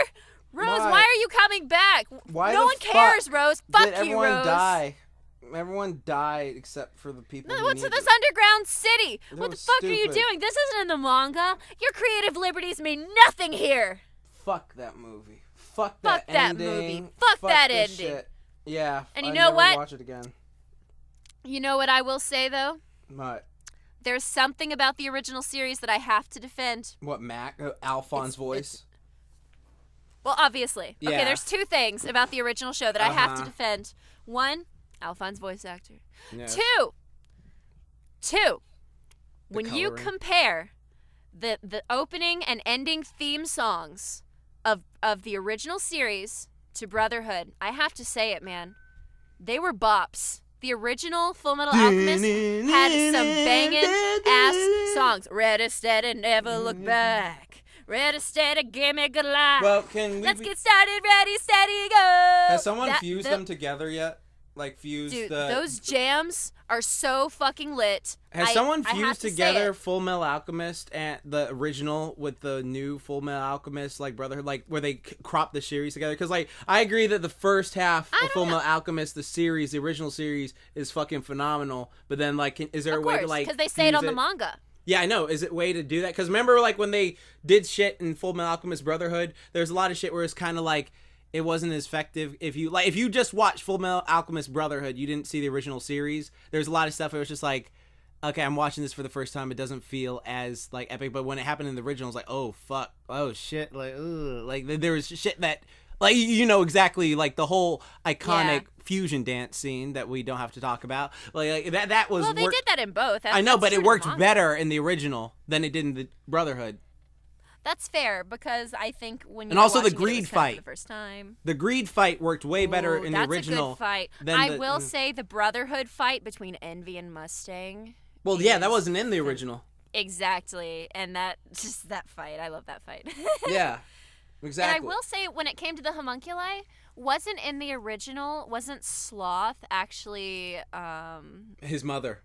Rose, why are you coming back? No one cares, Rose. Fuck you, Rose. Everyone died except for the people who what's needed this underground city? What the fuck are you doing? This isn't in the manga. Your creative liberties mean nothing here. Fuck that movie. Fuck that ending. Fuck that ending. Shit. Yeah. And you know what? Watch it again. You know what I will say, though? What? There's something about the original series that I have to defend. What, Mac? Alphon's voice? Well, obviously. Yeah. Okay, there's two things about the original show that I have to defend. One, Alphon's voice actor. Yeah. Two. When you compare the opening and ending theme songs of the original series to Brotherhood, I have to say it, man. They were bops. The original Full Metal Alchemist had some banging ass songs. Ready, steady, never look back. Ready, steady, give me a good life. Well, let's get started. Ready, steady, go. Has someone fused them together yet? Like fused those jams are so fucking lit. Has someone fused together Full Metal Alchemist and the original with the new Full Metal Alchemist, like Brotherhood, like where they crop the series together? Because like I agree that the first half of Full Metal Alchemist, the original series, is fucking phenomenal. But then like, is there a way to like? Because they say it on the manga. Yeah, I know. Is it a way to do that? Because remember, like when they did shit in Full Metal Alchemist Brotherhood, there's a lot of shit where it's kind of like. It wasn't as effective if you just watched Full Metal Alchemist Brotherhood, you didn't see the original series. There's a lot of stuff where it was just like, okay, I'm watching this for the first time. It doesn't feel as like epic, but when it happened in the original, it's like, oh fuck, oh shit, like, ugh. Like there was shit that, like, you know exactly, like the whole iconic fusion dance scene that we don't have to talk about. Like that was. Well, they did that in both. I know, but it worked better in the original than it did in the Brotherhood. That's fair, because I think when you and also the greed fight for the first time, the greed fight worked way better in the original. That's a good fight. I will say the Brotherhood fight between Envy and Mustang. Well, yeah, that wasn't in the original. Exactly, and that fight, I love that fight. Yeah, exactly. And I will say, when it came to the homunculi, wasn't in the original. Wasn't Sloth actually his mother?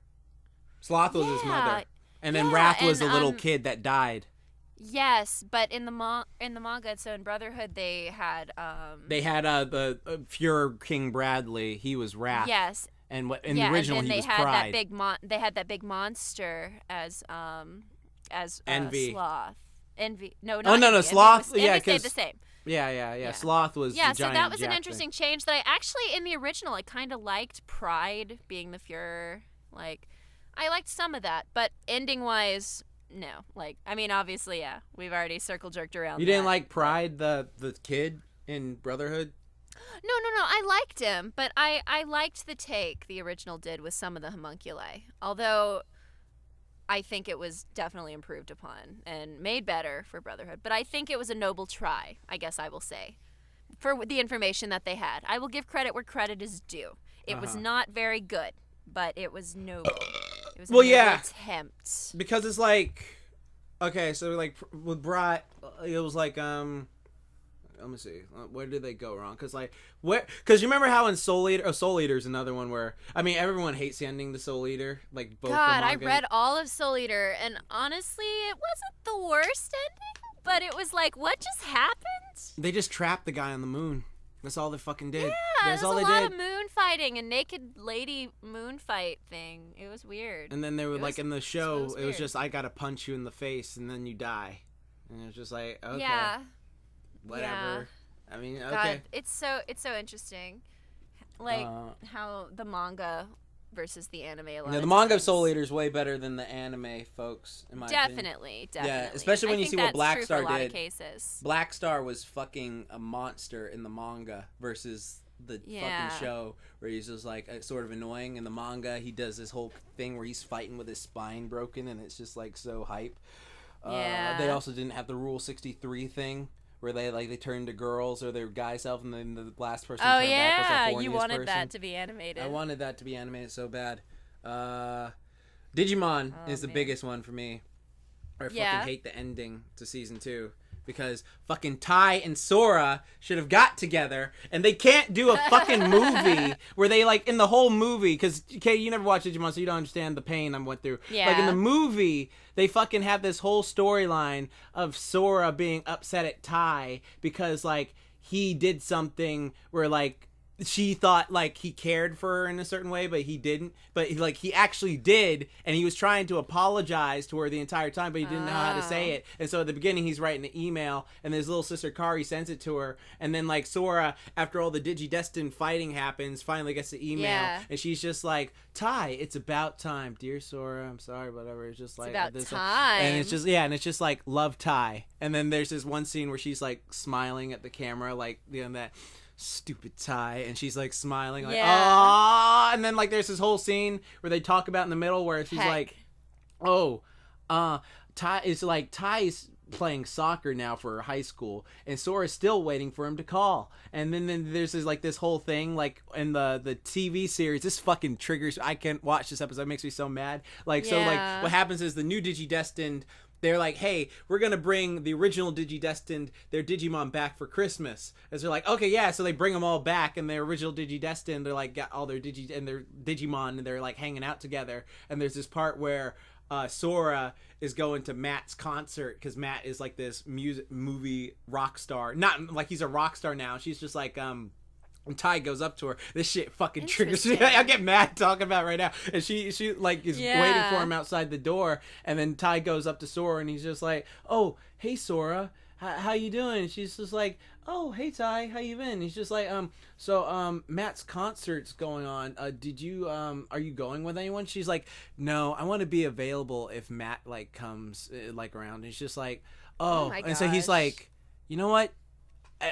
Sloth was his mother, and then Wrath was the little kid that died. Yes, but in the manga, so in Brotherhood, they had the Fuhrer King Bradley. He was Wrath. Yes. And in the original, and he was Pride. They had that big monster as Envy. Sloth. Envy. No, not Envy. No. Sloth. Envy yeah, stayed the same. Yeah. Sloth was yeah. the So giant that was an jack interesting change that I actually in the original I kind of liked. Pride being the Fuhrer, like I liked some of that, but ending wise. No, like I mean, obviously, yeah, we've already circle jerked around. You didn't like Pride, the kid in Brotherhood? No. I liked him, but I liked the take the original did with some of the homunculi. Although I think it was definitely improved upon and made better for Brotherhood. But I think it was a noble try, I guess I will say, for the information that they had. I will give credit where credit is due. It was not very good, but it was noble. It was a noble attempt. Because it's like, okay, so like with Brat, it was like let me see. Where did they go wrong? Because you remember how in Soul Eater, Soul Eater's another one where everyone hates the ending to Soul Eater. Like both. God, I read all of Soul Eater, and honestly, it wasn't the worst ending, but it was like, what just happened? They just trapped the guy on the moon. That's all they fucking did. Yeah, that's all a they lot did. of moon fighting, a naked lady moon fight thing. It was weird. And then they were like in the show, it was just I gotta punch you in the face and then you die, and it was just like okay. Yeah. Whatever. Yeah. I mean, okay. God, it's so interesting, like how the manga versus the anime. The manga of Soul Eater is way better than the anime, folks. In my opinion. Definitely. Yeah, especially when you see what Black Star did. Cases. Black Star was fucking a monster in the manga versus the fucking show, where he's just like sort of annoying. In the manga, he does this whole thing where he's fighting with his spine broken, and it's just like so hype. They also didn't have the Rule 63 thing, where they turned to girls or their guy self, and then the last person turned back was the horniest you wanted person. that to be animated. I wanted that to be animated so bad. Digimon is the biggest one for me. I fucking hate the ending to season 2. Because fucking Tai and Sora should have got together, and they can't do a fucking movie where they like in the whole movie. Because Katy, you never watched Digimon, so you don't understand the pain I went through. Yeah. Like in the movie, they fucking have this whole storyline of Sora being upset at Tai because like he did something where like she thought like he cared for her in a certain way, but he didn't. But like he actually did, and he was trying to apologize to her the entire time, but he didn't know how to say it. And so at the beginning, he's writing an email, and his little sister Kari sends it to her. And then like Sora, after all the Digidestined fighting happens, finally gets the email, and she's just like, "Tai, it's about time, dear Sora. I'm sorry, whatever. It's just like it's about this time." And it's just and it's just like love Tai. And then there's this one scene where she's like smiling at the camera, like that. Stupid Tai, and she's like smiling like ah, and then like there's this whole scene where they talk about in the middle where she's like, Tai is playing soccer now for high school, and Sora's still waiting for him to call. And then there's this whole thing like in the TV series. This fucking triggers. I can't watch this episode. It makes me so mad. Like so like what happens is the new Digidestined, they're like, hey, we're going to bring the original Digidestined, their Digimon back for Christmas. And they're like, okay, yeah. So they bring them all back, and their original Digidestined, they're like, got all their their Digimon, and they're like hanging out together. And there's this part where Sora is going to Matt's concert, because Matt is like this movie rock star. Not like he's a rock star now. She's just like, and Tai goes up to her. This shit fucking triggers me. I get mad talking about it right now. And she like is waiting for him outside the door. And then Tai goes up to Sora, and he's just like, "Oh, hey Sora, how you doing?" And she's just like, "Oh, hey Tai, how you been?" And he's just like, so Matt's concert's going on. Did you are you going with anyone?" She's like, "No, I want to be available if Matt like comes like around." And he's just like, "Oh," and so he's like, "You know what?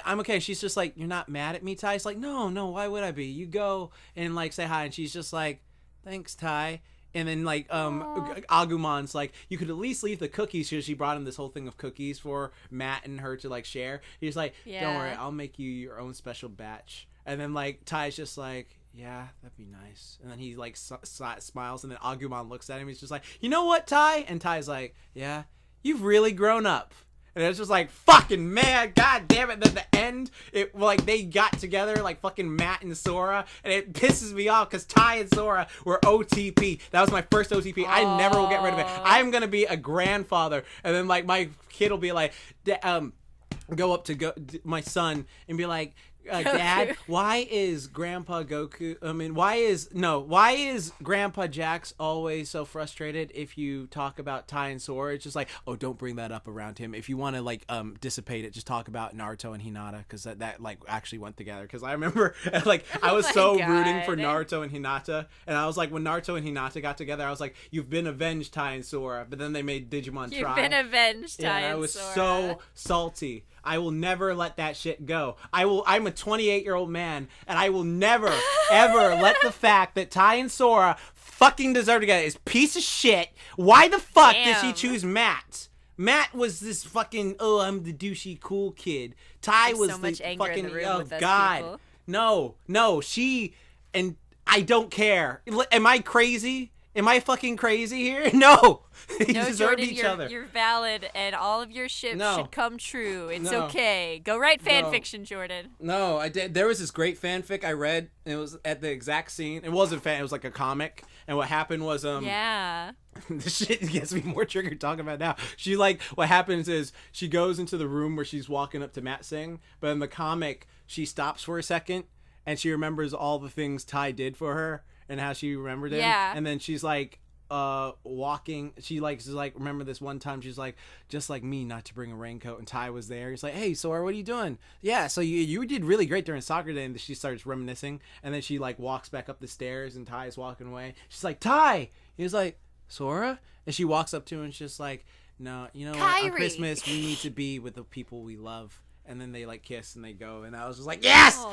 I'm okay." She's just like, "You're not mad at me, Tai?" It's like, no, why would I be? You go and like say hi. And she's just like, "Thanks, Tai." And then like Agumon's like, "You could at least leave the cookies," because she brought him this whole thing of cookies for Matt and her to like share. He's like, "Don't worry, I'll make you your own special batch." And then like Tai's just like, "Yeah, that'd be nice." And then he like smiles, and then Agumon looks at him. He's just like, "You know what, Tai?" And Tai's like, "Yeah, you've really grown up." And it's just like, fucking man, god damn it. At the end, like they got together like fucking Matt and Sora, and it pisses me off because Tai and Sora were OTP. That was my first OTP. I never will get rid of it. I'm gonna be a grandfather, and then like my kid will be like, go up to my son and be like, Dad, why is Grandpa Goku? Why is Grandpa Jax always so frustrated if you talk about Tai and Sora? It's just like, oh, don't bring that up around him. If you want to like dissipate it, just talk about Naruto and Hinata because that like actually went together. Because I remember like I was rooting for Naruto and Hinata, and I was like, when Naruto and Hinata got together, I was like, you've been avenged, Tai and Sora. But then they made Digimon You've been avenged, Tai and Sora. I was so salty. I will never let that shit go. I'm a 28-year-old man, and I will never, ever let the fact that Tai and Sora fucking deserve to get is piece of shit. Why the fuck did she choose Matt? Matt was this fucking, I'm the douchey cool kid. Tai was so much the anger fucking, in the room with God. People. No, she, and I don't care. Am I crazy? Am I fucking crazy here? No. They deserve Jordan, each other. You're valid, and all of your ships should come true. It's okay. Go write fan fiction, Jordan. No, I did. There was this great fanfic I read, and it was at the exact scene. It wasn't fan. It was like a comic. And what happened was, this shit gets me more triggered talking about it now. She what happens is she goes into the room where she's walking up to Matt Singh, but in the comic, she stops for a second, and she remembers all the things Tai did for her. And how she remembered him. Yeah. And then she's like walking. She is like, remember this one time she's like, just like me, not to bring a raincoat. And Tai was there. He's like, hey, Sora, what are you doing? Yeah, so you did really great during soccer day. And she starts reminiscing. And then she like walks back up the stairs and Tai is walking away. She's like, Tai. He's like, Sora? And she walks up to him and she's like, no, you know what? On Christmas, we need to be with the people we love. And then they like kiss and they go, and I was just like, yes,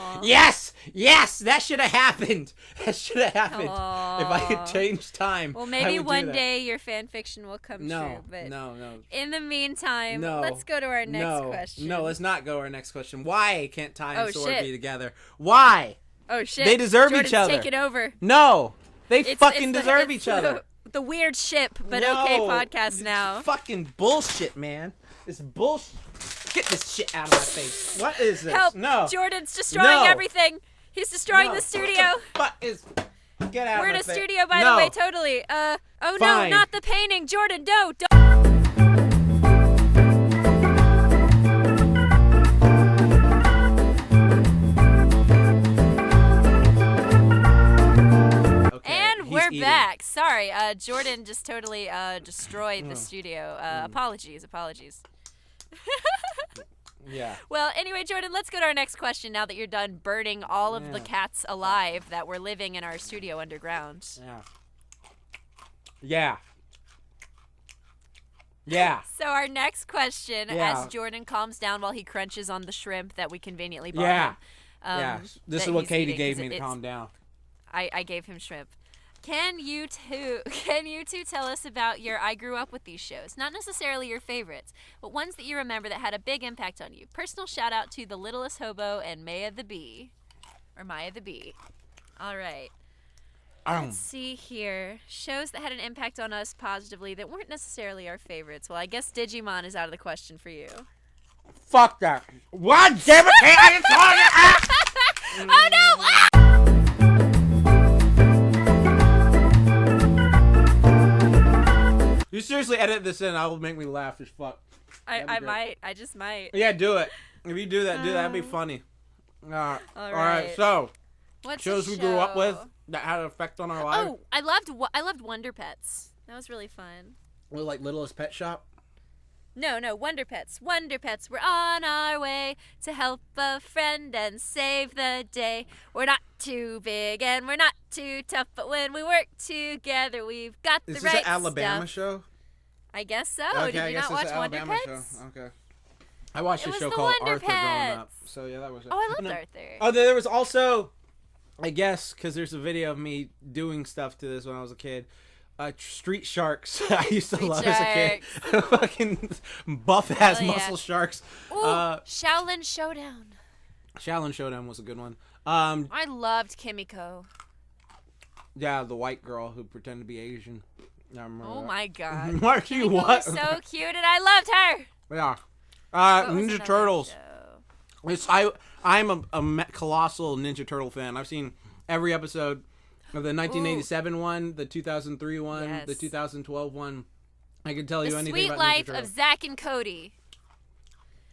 that should have happened. That should have happened. Aww. If I could change time. Well, maybe one day your fan fiction will come true. But no. In the meantime, let's go to our next question. No, let's not go to our next question. Why can't Tai and Sora be together? Why? Oh shit! They deserve Jordan's each other. Take it over. No, they fucking deserve each other. The weird ship, but okay podcast now. Fucking bullshit, man. It's bullshit. Get this shit out of my face. What is this? Help. No. Jordan's destroying everything. He's destroying the studio. What the fuck is... Get out We're of my in a face. studio, by the way, totally. Oh Fine. No, not the painting. Jordan, no. Don't. We're back. Sorry, Jordan just totally destroyed the studio. Apologies. Yeah. Well, anyway, Jordan, let's go to our next question now that you're done burning all of the cats alive that were living in our studio underground. Yeah. So our next question, as Jordan calms down while he crunches on the shrimp that we conveniently bought him. This is what Katy gave me to calm down. I gave him shrimp. Can you two tell us about your I grew up with these shows? Not necessarily your favorites, but ones that you remember that had a big impact on you. Personal shout out to The Littlest Hobo and Maya the Bee. All right. Let's see here. Shows that had an impact on us positively that weren't necessarily our favorites. Well, I guess Digimon is out of the question for you. Fuck that. What? Damn it, I didn't tell you. Oh no! Ah! You seriously edit this in, I will make me laugh as fuck. I might. I just might. Yeah, do it. If you do that, that'd be funny. All right. So, what's shows we grew up with that had an effect on our lives. Oh, I loved Wonder Pets. That was really fun. Well, like Littlest Pet Shop? No, Wonder Pets. Wonder Pets. We're on our way to help a friend and save the day. We're not too big and we're not too tough, but when we work together, we've got the right stuff. Is this an Alabama show? I guess so. Okay, Did you not watch Wonder Pets? Show. Okay. I watched a show called Arthur growing up. So, yeah, that was it. Oh, I loved Arthur. Oh, there was also, I guess, because there's a video of me doing stuff to this when I was a kid. Street Sharks. I used to love as a kid. Fucking buff-ass muscle sharks. Ooh, Shaolin Showdown. Shaolin Showdown was a good one. I loved Kimiko. Yeah, the white girl who pretended to be Asian. Oh my god. Marky, what? Was so cute and I loved her. Yeah. Ninja Turtles. I'm a colossal Ninja Turtle fan. I've seen every episode of the 1987 one, the 2003 one, the 2012 one. I can tell you anything about Ninja Turtles. The Sweet Life of Zack and Cody.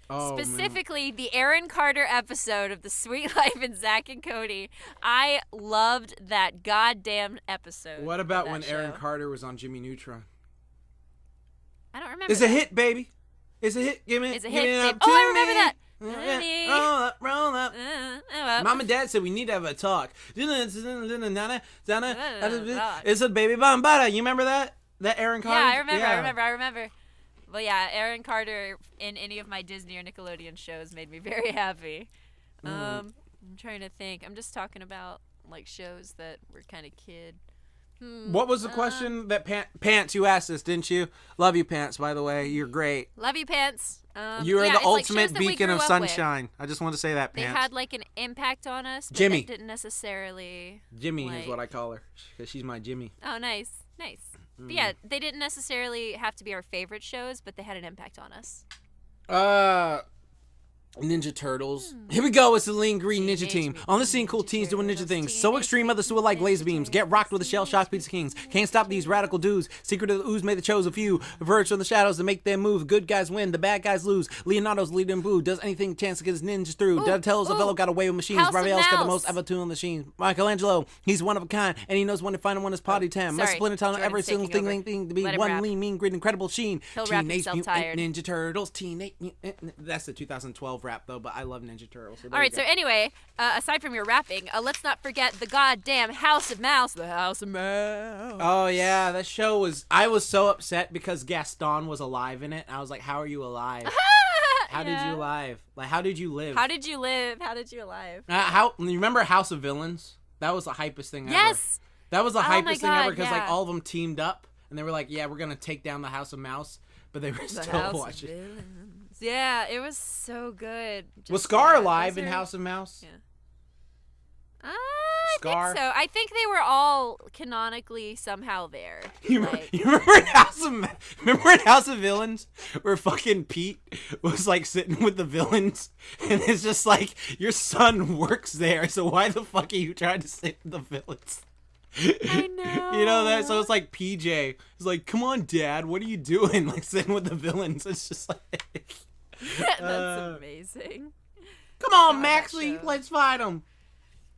Oh, Specifically, the Aaron Carter episode of The Sweet Life in Zach and Cody. I loved that goddamn episode. What about when show. Aaron Carter was on Jimmy Neutron? I don't remember. It's a hit, baby. It's a hit. Give me. It's a give hit. me up Oh, I to remember me. that. Roll up, roll up. Oh, Mom and Dad said we need to have a talk. It's a baby bombada. You remember that? That Aaron Carter? Yeah, I remember. Well, yeah, Aaron Carter in any of my Disney or Nickelodeon shows made me very happy. I'm trying to think. I'm just talking about like shows that were kind of kid. What was the question that Pants? You asked this, didn't you? Love you, Pants. By the way, you're great. Love you, Pants. You are the ultimate like beacon of sunshine. I just want to say that, Pants. They had like an impact on us. But Jimmy they didn't necessarily. Jimmy is what I call her because she's my Jimmy. Oh, nice. But yeah, they didn't necessarily have to be our favorite shows, but they had an impact on us. Ninja Turtles. Here we go. It's the Lean Green Ninja Team. On the scene, cool teens doing ninja things. So extreme, others who are like laser beams. Get rocked with the shell shock pizza kings. Can't stop these radical dudes. Secret of the ooze made the chose a few. Emerge from the shadows to make them move. Good guys win, the bad guys lose. Leonardo's leading boo. Does anything chance to get his ninjas through. Donatello's a fellow got away with machines. Raphael's got the most ever tuned machines. Michelangelo, he's one of a kind, and he knows when to find one his party time. Must splinter town every single thing to be one lean, mean, great, incredible sheen. Teenage Mutant Ninja Turtles. That's the 2012 rap though, but I love Ninja Turtles. So Alright, so anyway, aside from your rapping, let's not forget the goddamn House of Mouse. The House of Mouse. Oh, yeah, that show was... I was so upset because Gaston was alive in it. I was like, how are you alive? How did you alive? Like, how did you live? How did you live? How did you alive? You remember House of Villains? That was the hypest thing ever. Yes! That was the hypest thing ever because, yeah. like, all of them teamed up and they were like, yeah, we're going to take down the House of Mouse, but they were still watching. Yeah, it was so good. Was Scar alive in House of Mouse? Yeah. Scar? I think so. I think they were all canonically somehow there. You remember in House of Villains where fucking Pete was like sitting with the villains and it's just like, your son works there, so why the fuck are you trying to sit with the villains? I know. You know that? So it's like PJ. It's like, come on, Dad, what are you doing? Like sitting with the villains. It's just like... That's amazing. Come on, Maxley, let's fight him.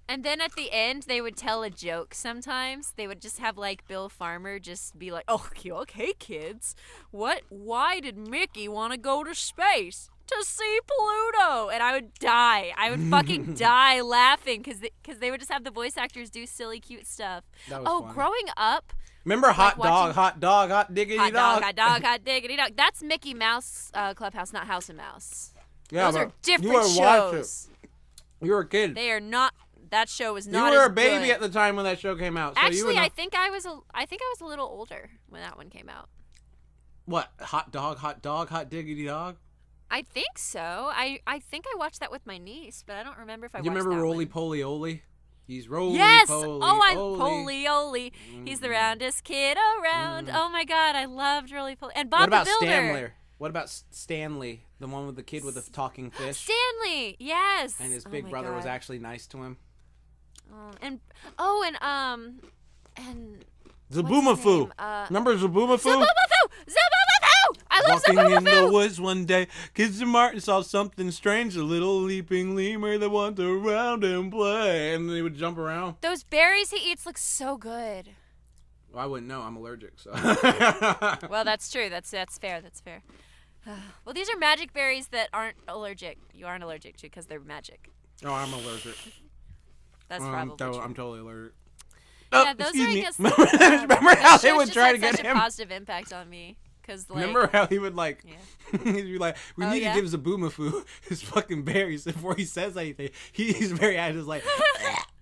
And then at the end, they would tell a joke sometimes. They would just have, like, Bill Farmer just be like, oh, okay, kids. Why did Mickey want to go to space? To see Pluto. And I would die. I would fucking die laughing because they would just have the voice actors do silly, cute stuff. That was funny. Growing up. Remember hot dog, hot diggity dog? Hot diggity dog. That's Mickey Mouse Clubhouse, not House of Mouse. Yeah, those are different shows. You were a kid. They are not. That show was not. You were as a baby good. at the time when that show came out. So Actually, I think I was a little older when that one came out. What? Hot dog, hot diggity dog? I think so. I think I watched that with my niece, but I don't remember if I watched You remember that Roly one. Poly Oly? He's Roly Yes! Poly Poly Oly. He's the roundest kid around. Oh my god, I loved Roly Poly. And Bob the Builder. What about Stanley? The one with the kid with the talking fish? Stanley, yes. And his big brother was actually nice to him. And Zaboomafoo. Remember Zaboomafoo? Zaboomafoo! I love Walking Zaboomafoo! in the woods one day, Kids and Martin saw something strange. A little leaping lemur that wanted to round and play. And they would jump around. Those berries he eats look so good. Well, I wouldn't know. I'm allergic, so. Well, that's true. That's fair. That's fair. Well, these are magic berries that aren't allergic. You aren't allergic to because they're magic. Oh, I'm allergic. That's probably true. I'm totally allergic. Yeah, those are, I guess... Remember how they would try to get him? Such a positive impact on me. Cause, like, remember how he would, like... Yeah. He'd be like, we need to give Zaboomafoo his fucking berries before he says anything. He's very active, like,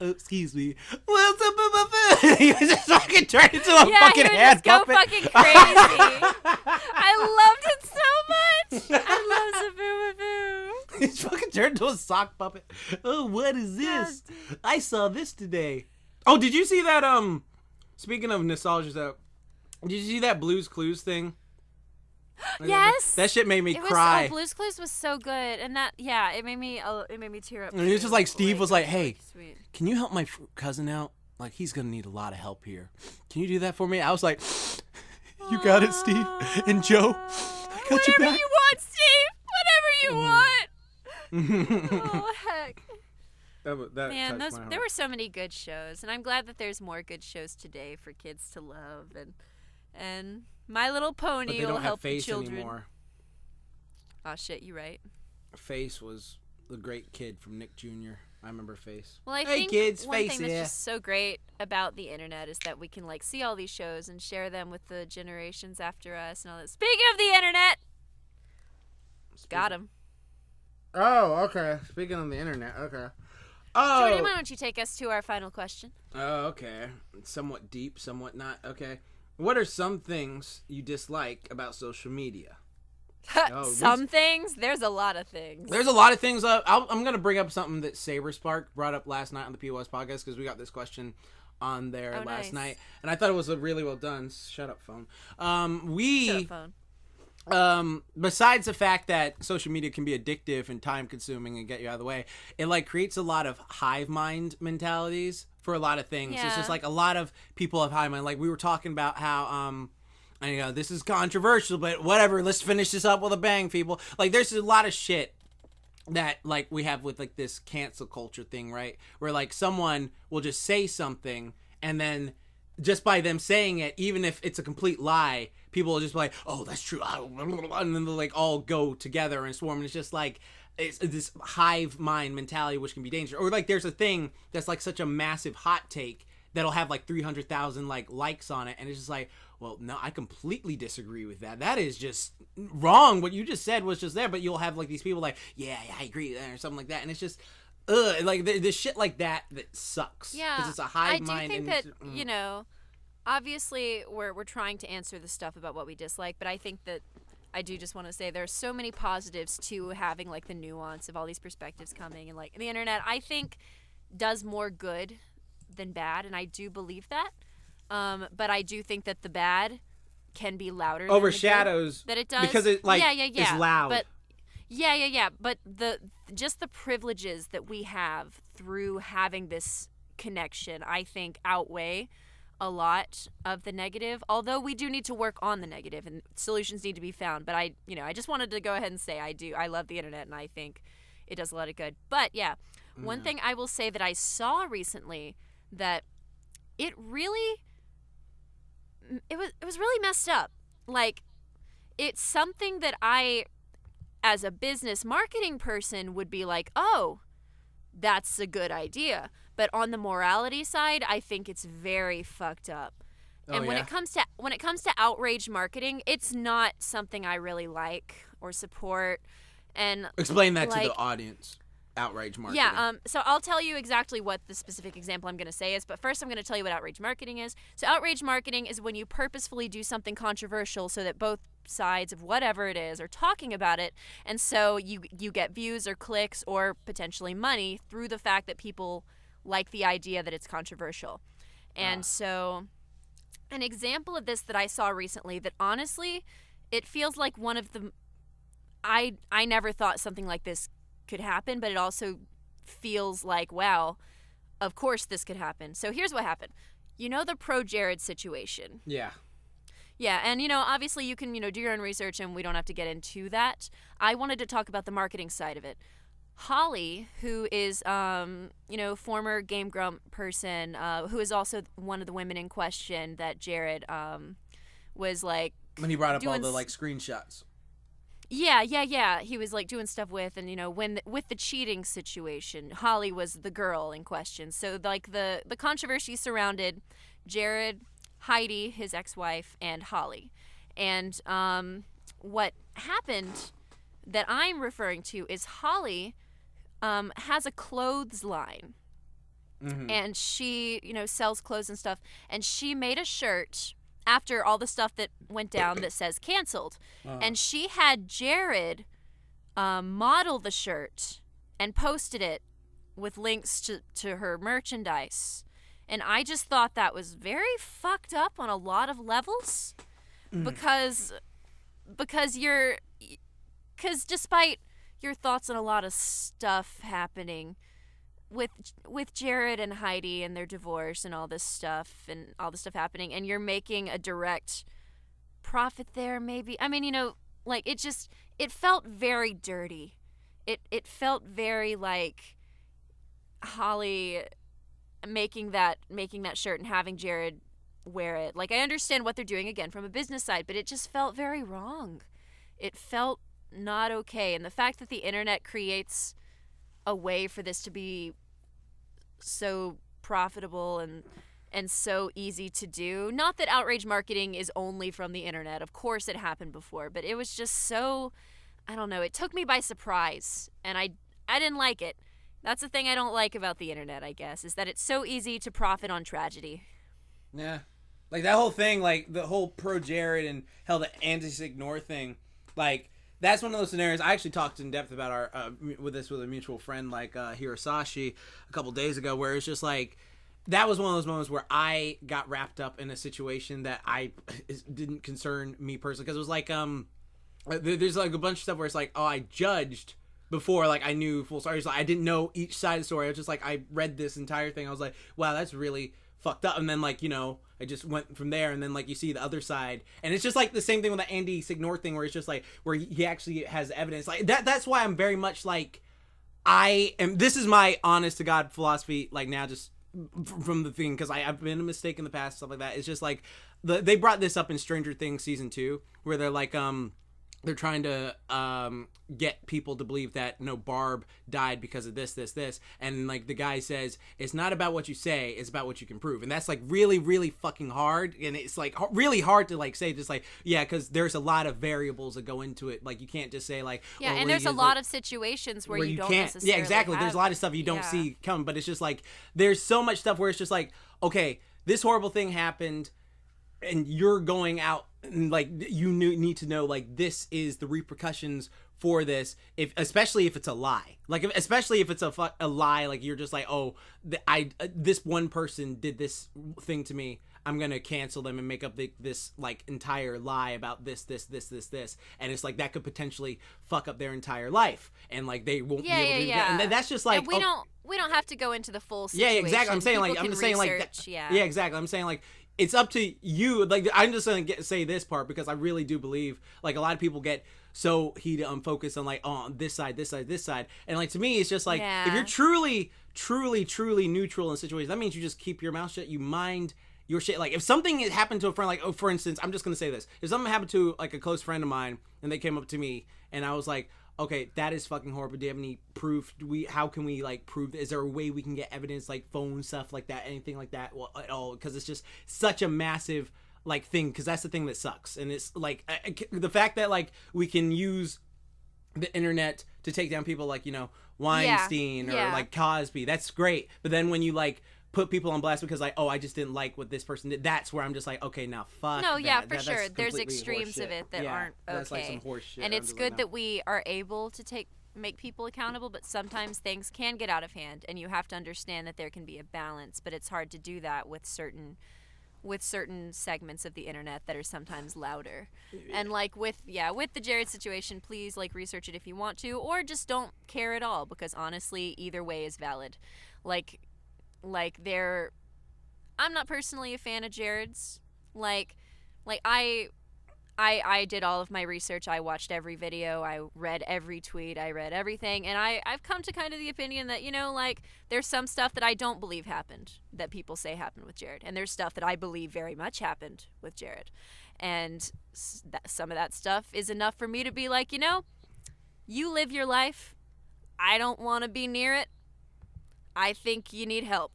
oh, excuse me. Well, Zaboomafoo! He was just fucking turned into a fucking hand puppet. Yeah, he would just go fucking crazy. I loved it so much. I love Zaboomafoo. He's fucking turned into a sock puppet. Oh, what is this? Yeah, I saw this today. Oh, did you see that, speaking of nostalgia, did you see that Blue's Clues thing? Yes. That shit made me cry. Blue's Clues was so good, and it made me tear up. And it was just like Steve was like, "Hey, can you help my cousin out? Like, he's gonna need a lot of help here. Can you do that for me?" I was like, "You got it, Steve." And Joe, I got your back. Whatever you want, Steve. Whatever you want? Oh, heck. That Man, touched my heart. there were so many good shows, and I'm glad that there's more good shows today for kids to love, and My Little But Pony they will don't help have Face the children. anymore. Oh shit, you right. Face was the great kid from Nick Jr. I remember Face. Well, I Hey, think kids, one Face thing that's here. just so great about the internet is that we can like see all these shows and share them with the generations after us and all that. Speaking of the internet, got him. Oh, okay. Speaking of the internet, okay. Oh. Jordan, why don't you take us to our final question? Oh, okay. Somewhat deep, somewhat not. Okay. What are some things you dislike about social media? Some things? There's a lot of things. There's a lot of things. I'm going to bring up something that Saberspark brought up last night on the POS podcast because we got this question on there last night. And I thought it was really well done. Shut up, phone. Shut up, phone. Besides the fact that social media can be addictive and time consuming and get you out of the way, it like creates a lot of hive mind mentalities for a lot of things. Yeah. It's just like a lot of people have hive mind. Like we were talking about how, I know this is controversial, but whatever, let's finish this up with a bang, people. Like there's a lot of shit that like we have with like this cancel culture thing, right? Where like someone will just say something and then just by them saying it, even if it's a complete lie, people will just be like, oh, that's true. And then they'll like all go together and swarm. And it's just like, it's this hive mind mentality, which can be dangerous. Or like there's a thing that's like such a massive hot take that'll have like 300,000 like likes on it. And it's just like, well, no, I completely disagree with that. That is just wrong. What you just said was just there. But you'll have like these people like, yeah, I agree with that or something like that. And it's just, like there's shit like that sucks. Yeah, because it's a hive mind. I do think that you know, obviously we're trying to answer the stuff about what we dislike, but I think that I do just want to say there's so many positives to having like the nuance of all these perspectives coming, and like the internet I think does more good than bad, and I do believe that. But I do think that the bad can be louder. Overshadows than the good, that it does because it like is loud. But But the privileges that we have through having this connection, I think, outweigh a lot of the negative. Although we do need to work on the negative, and solutions need to be found. But I just wanted to go ahead and say I love the internet, and I think it does a lot of good. But yeah, one thing I will say that I saw recently that it was really messed up. Like, it's something that I, as a business marketing person, would be like, oh, that's a good idea. But on the morality side, I think it's very fucked up. And when it comes to outrage marketing, it's not something I really like or support. And explain that to the audience. Outrage marketing. Yeah, so I'll tell you exactly what the specific example I'm going to say is, but first I'm going to tell you what outrage marketing is. So outrage marketing is when you purposefully do something controversial so that both sides of whatever it is are talking about it, and so you get views or clicks or potentially money through the fact that people like the idea that it's controversial. And so an example of this that I saw recently that honestly, it feels like one of the... I never thought something like this could happen, but it also feels like, wow, of course this could happen. So here's what happened. You know the Pro Jared situation? Yeah. Yeah, and obviously you can, do your own research and we don't have to get into that. I wanted to talk about the marketing side of it. Holly, who is, former Game Grump person, who is also one of the women in question that Jared was like... When he brought up all the screenshots. Yeah. He was like doing stuff with, and with the cheating situation, Holly was the girl in question. So like the controversy surrounded Jared, Heidi, his ex-wife, and Holly. And what happened that I'm referring to is Holly has a clothes line. Mm-hmm. And she, sells clothes and stuff. And she made a shirt after all the stuff that went down that says canceled. And she had Jared model the shirt and posted it with links to her merchandise. And I just thought that was very fucked up on a lot of levels. Because despite your thoughts on a lot of stuff happening with Jared and Heidi and their divorce and all this stuff happening, and you're making a direct profit there, maybe. I mean, like, it felt very dirty. It felt very like Holly making that shirt and having Jared wear it. Like, I understand what they're doing again from a business side, but it just felt very wrong. It felt not okay. And the fact that the internet creates a way for this to be so profitable and so easy to do. Not that outrage marketing is only from the internet. Of course it happened before, but it was just so, I don't know, it took me by surprise, and I didn't like it. That's the thing I don't like about the internet, I guess, is that it's so easy to profit on tragedy. Yeah. Like, that whole thing, like, the whole pro Jared and hell, the anti-ignore thing, like, that's one of those scenarios. I actually talked in depth about our with a mutual friend, like Hirasashi, a couple days ago, where it's just like, that was one of those moments where I got wrapped up in a situation that didn't concern me personally, because it was like, there's like a bunch of stuff where it's like, oh, I judged before, like, I knew full story. Like, I didn't know each side of the story. I was just like, I read this entire thing. I was like, wow, that's really fucked up. And then, like, you know, I just went from there, and then, like, you see the other side, and it's just like the same thing with the Andy Signor thing, where it's just like, where he actually has evidence. Like, that's why I'm very much like, this is my honest to God philosophy, like, now, just from the thing, because I've been a mistake in the past, stuff like that. It's just like, they brought this up in Stranger Things season 2, where they're like, they're trying to get people to believe that, no, Barb died because of this, and, like, the guy says, it's not about what you say, it's about what you can prove. And that's, like, really, really fucking hard, and it's, like, really hard to, like, say, just, like, yeah, because there's a lot of variables that go into it. Like, you can't just say, like, yeah, and there's a lot of situations where you don't can't necessarily yeah, exactly. have, there's a lot of stuff you don't see coming, but it's just, like, there's so much stuff where it's just, like, okay, this horrible thing happened, and you're going out, and, like, you need to know, like, this is the repercussions for this, especially if it's a lie. Like, especially if it's a lie, like, you're just like, oh, this one person did this thing to me, I'm gonna cancel them and make up this like entire lie about this, and it's like that could potentially fuck up their entire life, and like they won't be able to do that. And that's just like, and we don't have to go into the full situation. Yeah, exactly. I'm saying, like, yeah, exactly. I'm saying, like, it's up to you. Like, I'm just gonna say this part, because I really do believe, like, a lot of people get so heated on focus on, like, oh, this side, and, like, to me, it's just like, if you're truly neutral in situations, that means you just keep your mouth shut. You mind your shit. Like, if something happened to a friend, like, oh, for instance, I'm just gonna say this: if something happened to, like, a close friend of mine, and they came up to me, and I was like, okay, that is fucking horrible. Do you have any proof? How can we, like, prove? Is there a way we can get evidence, like phone stuff, like that, anything like that, at all? Because it's just such a massive, like, thing. Because that's the thing that sucks, and it's like the fact that, like, we can use the internet to take down people like, you know, Weinstein or like Cosby. That's great, but then when you, like, put people on blast because, like, oh, I just didn't like what this person did, that's where I'm just like, okay, now fuck. No, yeah, that. for sure. There's extremes of it that aren't okay. That's like some horse shit. And it's good that we are able to make people accountable, but sometimes things can get out of hand, and you have to understand that there can be a balance, but it's hard to do that with certain segments of the internet that are sometimes louder. And, like, with the Jared situation, please, like, research it if you want to, or just don't care at all, because honestly, either way is valid. Like I'm not personally a fan of Jared's. Like I did all of my research. I watched every video. I read every tweet. I read everything. And I've come to kind of the opinion that, you know, like, there's some stuff that I don't believe happened that people say happened with Jared. And there's stuff that I believe very much happened with Jared. And some of that stuff is enough for me to be like, you know, you live your life. I don't want to be near it. I think you need help.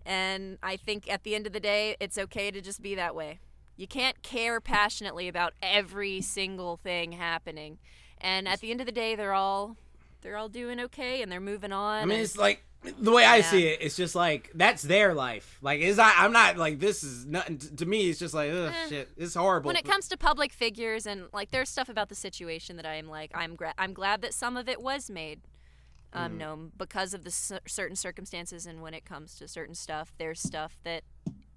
And I think at the end of the day, it's okay to just be that way. You can't care passionately about every single thing happening. And at the end of the day, they're all doing okay, and they're moving on. I mean, it's like, the way I see it, it's just like, that's their life. Like, I'm not like, this is nothing to me. It's just like, ugh, shit, it's horrible. When it comes to public figures, and, like, there's stuff about the situation that I am like, I'm glad that some of it was made known because of the certain circumstances, and when it comes to certain stuff, there's stuff that,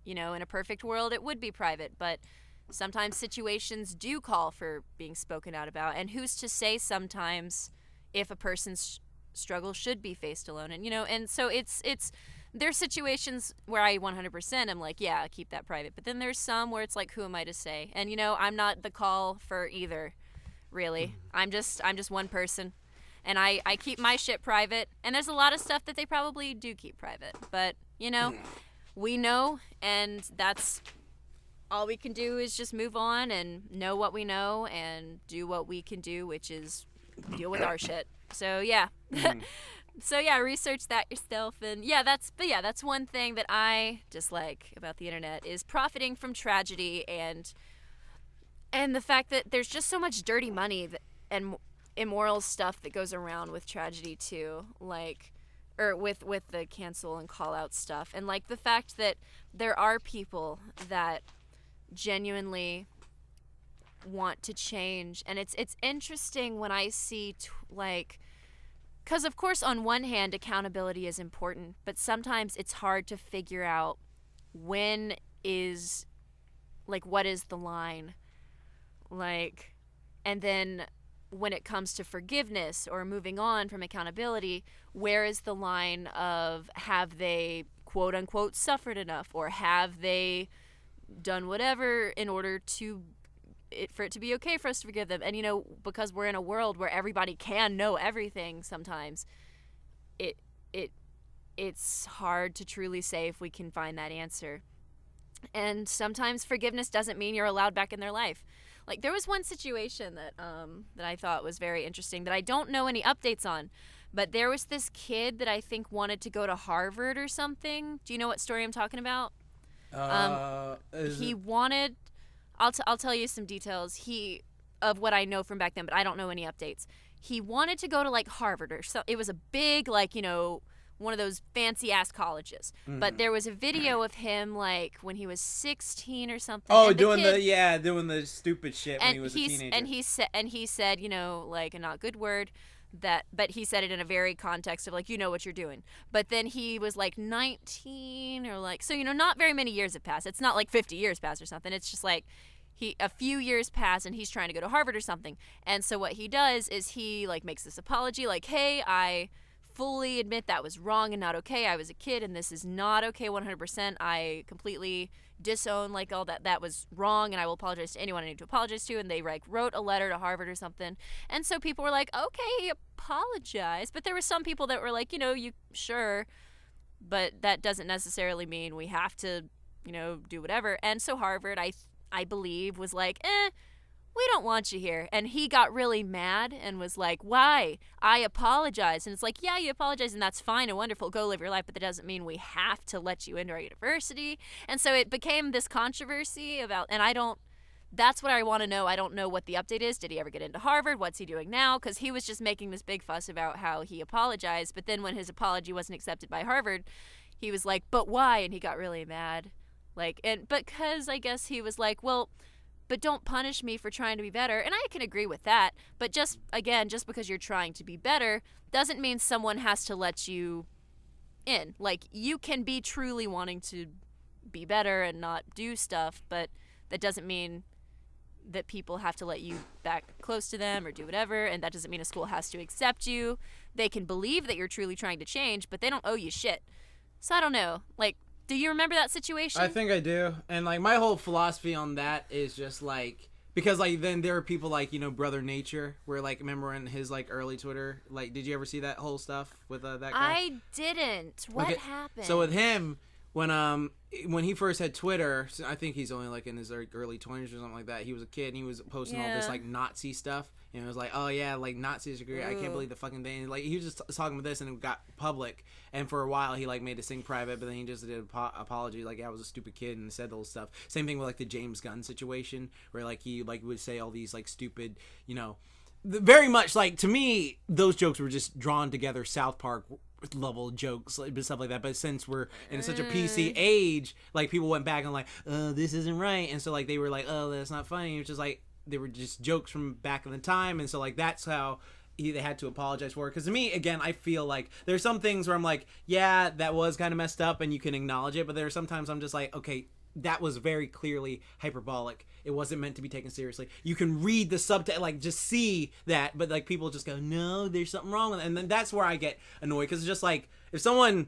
you know, in a perfect world it would be private, but sometimes situations do call for being spoken out about, and who's to say sometimes if a person's struggle should be faced alone? And, you know, and so it's there's situations where I 100% am like, yeah, keep that private. But then there's some where it's like, who am I to say? And I'm not the call for either, really. I'm just one person. And I keep my shit private. And there's a lot of stuff that they probably do keep private. But, we know, and that's all we can do is just move on and know what we know and do what we can do, which is deal with our shit. So, yeah. So, yeah, research that yourself. And, that's one thing that I dislike about the internet is profiting from tragedy and the fact that there's just so much dirty money and immoral stuff that goes around with tragedy, too. Or with the cancel and call out stuff. And, the fact that there are people that genuinely want to change. And it's interesting when I see, because, of course, on one hand, accountability is important, but sometimes it's hard to figure out when is, what is the line? And then when it comes to forgiveness or moving on from accountability, where is the line of have they, quote unquote, suffered enough, or have they done whatever in order for it to be okay for us to forgive them? And because we're in a world where everybody can know everything, sometimes it's hard to truly say if we can find that answer. And sometimes forgiveness doesn't mean you're allowed back in their life. There was one situation that I thought was very interesting that I don't know any updates on, but there was this kid that I think wanted to go to Harvard or something. Do you know what story I'm talking about? He wanted. I'll tell you some details. Of what I know from back then, but I don't know any updates. He wanted to go to Harvard or so. It was a big one of those fancy ass colleges. Mm-hmm. But there was a video of him when he was 16 or something. Oh, doing the stupid shit when he was a teenager. And he said, a not good word, but he said it in a very context of what you're doing. But then he was 19 or so not very many years have passed. It's not 50 years passed or something. It's just a few years pass and he's trying to go to Harvard or something. And so what he does is he makes this apology hey, I fully admit that was wrong and not okay. I was a kid and this is not okay 100%. I completely disown all that was wrong, and I will apologize to anyone I need to apologize to. And they wrote a letter to Harvard or something. And so people were okay, apologize. But there were some people that were you sure, but that doesn't necessarily mean we have to, do whatever. And so Harvard, I believe, was we don't want you here. And he got really mad and was why? I apologize. And it's yeah, you apologize, and that's fine and wonderful. Go live your life, but that doesn't mean we have to let you into our university. And so it became this controversy about, and that's what I want to know. I don't know what the update is. Did he ever get into Harvard? What's he doing now? Because he was just making this big fuss about how he apologized. But then when his apology wasn't accepted by Harvard, he was but why? And he got really mad. Because I guess he was well, but don't punish me for trying to be better. And I can agree with that. But just because you're trying to be better doesn't mean someone has to let you in. You can be truly wanting to be better and not do stuff, but that doesn't mean that people have to let you back close to them or do whatever. And that doesn't mean a school has to accept you. They can believe that you're truly trying to change, but they don't owe you shit. So I don't know. Do you remember that situation? I think I do. And my whole philosophy on that is just because then there are people Brother Nature, where remember in his early Twitter, did you ever see that whole stuff with that guy? I didn't. What happened? So with him, when he first had Twitter, I think he's only in his early 20s or something like that. He was a kid and he was posting all this Nazi stuff, and it was oh yeah, Nazis are great. I can't believe the fucking thing. He was just talking about this, and it got public. And for a while he made this thing private, but then he just did an apology, I was a stupid kid and said those stuff. Same thing with the James Gunn situation, where he would say all these stupid, very much to me those jokes were just drawn together South Park level jokes, stuff like that. But since we're in such a PC age, people went back and this isn't right, and so they were oh, that's not funny. It's just they were just jokes from back in the time, and so that's how they had to apologize for it. Because to me, again, I feel there's some things where I'm yeah, that was kind of messed up and you can acknowledge it, but there are sometimes I'm just okay, that was very clearly hyperbolic. It wasn't meant to be taken seriously. You can read the subtitle, just see that, but people just go, no, there's something wrong with it. And then that's where I get annoyed, because it's just if someone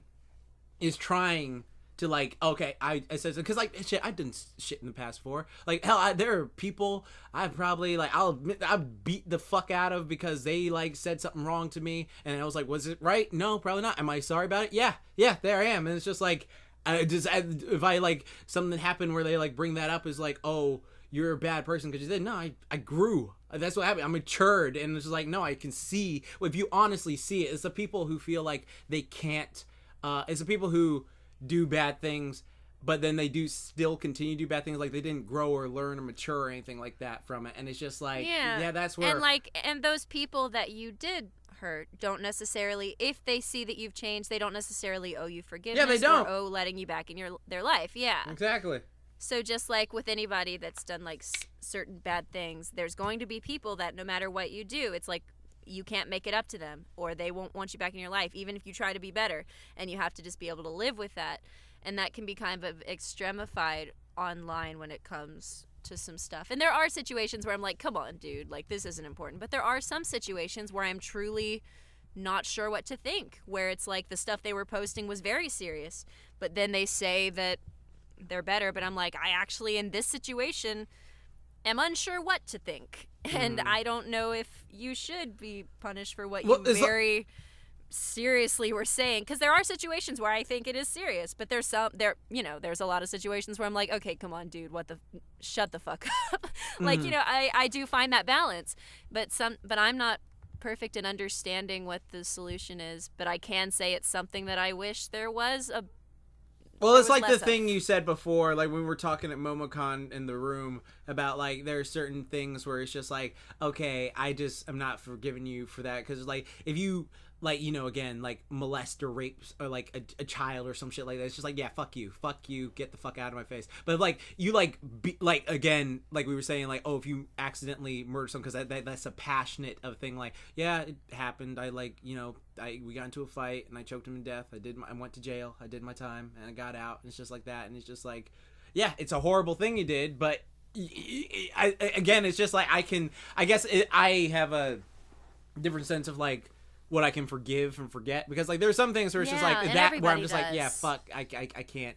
is trying to like, okay, I said, because like shit, I've done shit in the past before. Like hell, there are people I've probably like I'll admit I've beat the fuck out of because they like said something wrong to me, and I was like, was it right? No, probably not. Am I sorry about it? Yeah, there I am. And it's just like, if I like something happened where they like bring that up as like, oh, you're a bad person because you did. No, I grew. That's what happened. I matured, and it's just like, no, I can see. If you honestly see it, it's the people who feel like they can't. It's the people who do bad things, but then they do still continue to do bad things, like they didn't grow or learn or mature or anything like that from it. And it's just like, yeah, that's where, and those people that you did hurt don't necessarily, if they see that you've changed, they don't necessarily owe you forgiveness. Yeah, they don't. Or owe letting you back in their life. Yeah, exactly. So just like with anybody that's done like certain bad things, there's going to be people that no matter what you do, it's like you can't make it up to them, or they won't want you back in your life, even if you try to be better. And you have to just be able to live with that. And that can be kind of extremified online when it comes to some stuff. And there are situations where I'm like, come on, dude, like this isn't important. But there are some situations where I'm truly not sure what to think, where it's like the stuff they were posting was very serious, but then they say that they're better. But I'm like, I actually, in this situation, am unsure what to think. And I don't know if you should be punished for what you very seriously were saying. Because there are situations where I think it is serious, but there's a lot of situations where I'm like, okay, come on, dude, shut the fuck up. Like, I do find that balance, but I'm not perfect in understanding what the solution is, but I can say it's something that I wish there was a. Well, it's like the thing you said before, like when we were talking at MomoCon in the room about like there are certain things where it's just like, okay, I'm not forgiving you for that, because like if you like, again, like molest or rape or like a child or some shit like that, it's just like, yeah, fuck you, get the fuck out of my face. But like you like again, like we were saying, like, oh, if you accidentally murder someone, because that's a passionate of thing, like, yeah, it happened, I like, we got into a fight and I choked him to death, I went to jail, I did my time and I got out, and it's just like that. And it's just like, yeah, it's a horrible thing you did, but again, it's just like I have a different sense of like what I can forgive and forget, because like there's some things where it's just like that where I'm just like, yeah, fuck, I can't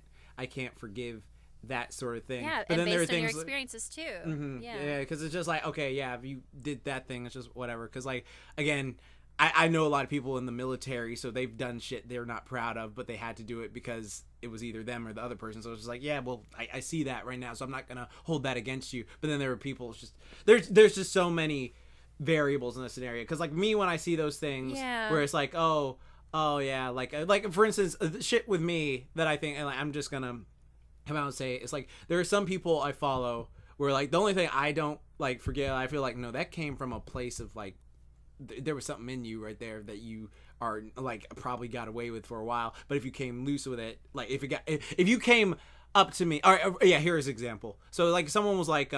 forgive that sort of thing. Yeah, but and then there are based on things your experiences too. Mm-hmm, yeah, because it's just like, okay, yeah, if you did that thing, it's just whatever. Because like, again, I know a lot of people in the military, so they've done shit they're not proud of, but they had to do it because it was either them or the other person. So it's just like, yeah, well, I see that right now, so I'm not gonna hold that against you. But then there are people, it's just there's just so many variables in this scenario, because like me, when I see those things where it's like, oh yeah, like for instance, shit with me that I think, and like, I'm just gonna come out and say it, it's like there are some people I follow where like the only thing I don't like forget, I feel like, no, that came from a place of like there was something in you right there that you are like probably got away with for a while, but if you came loose with it, like if you came up to me, or yeah, here's an example. So like someone was like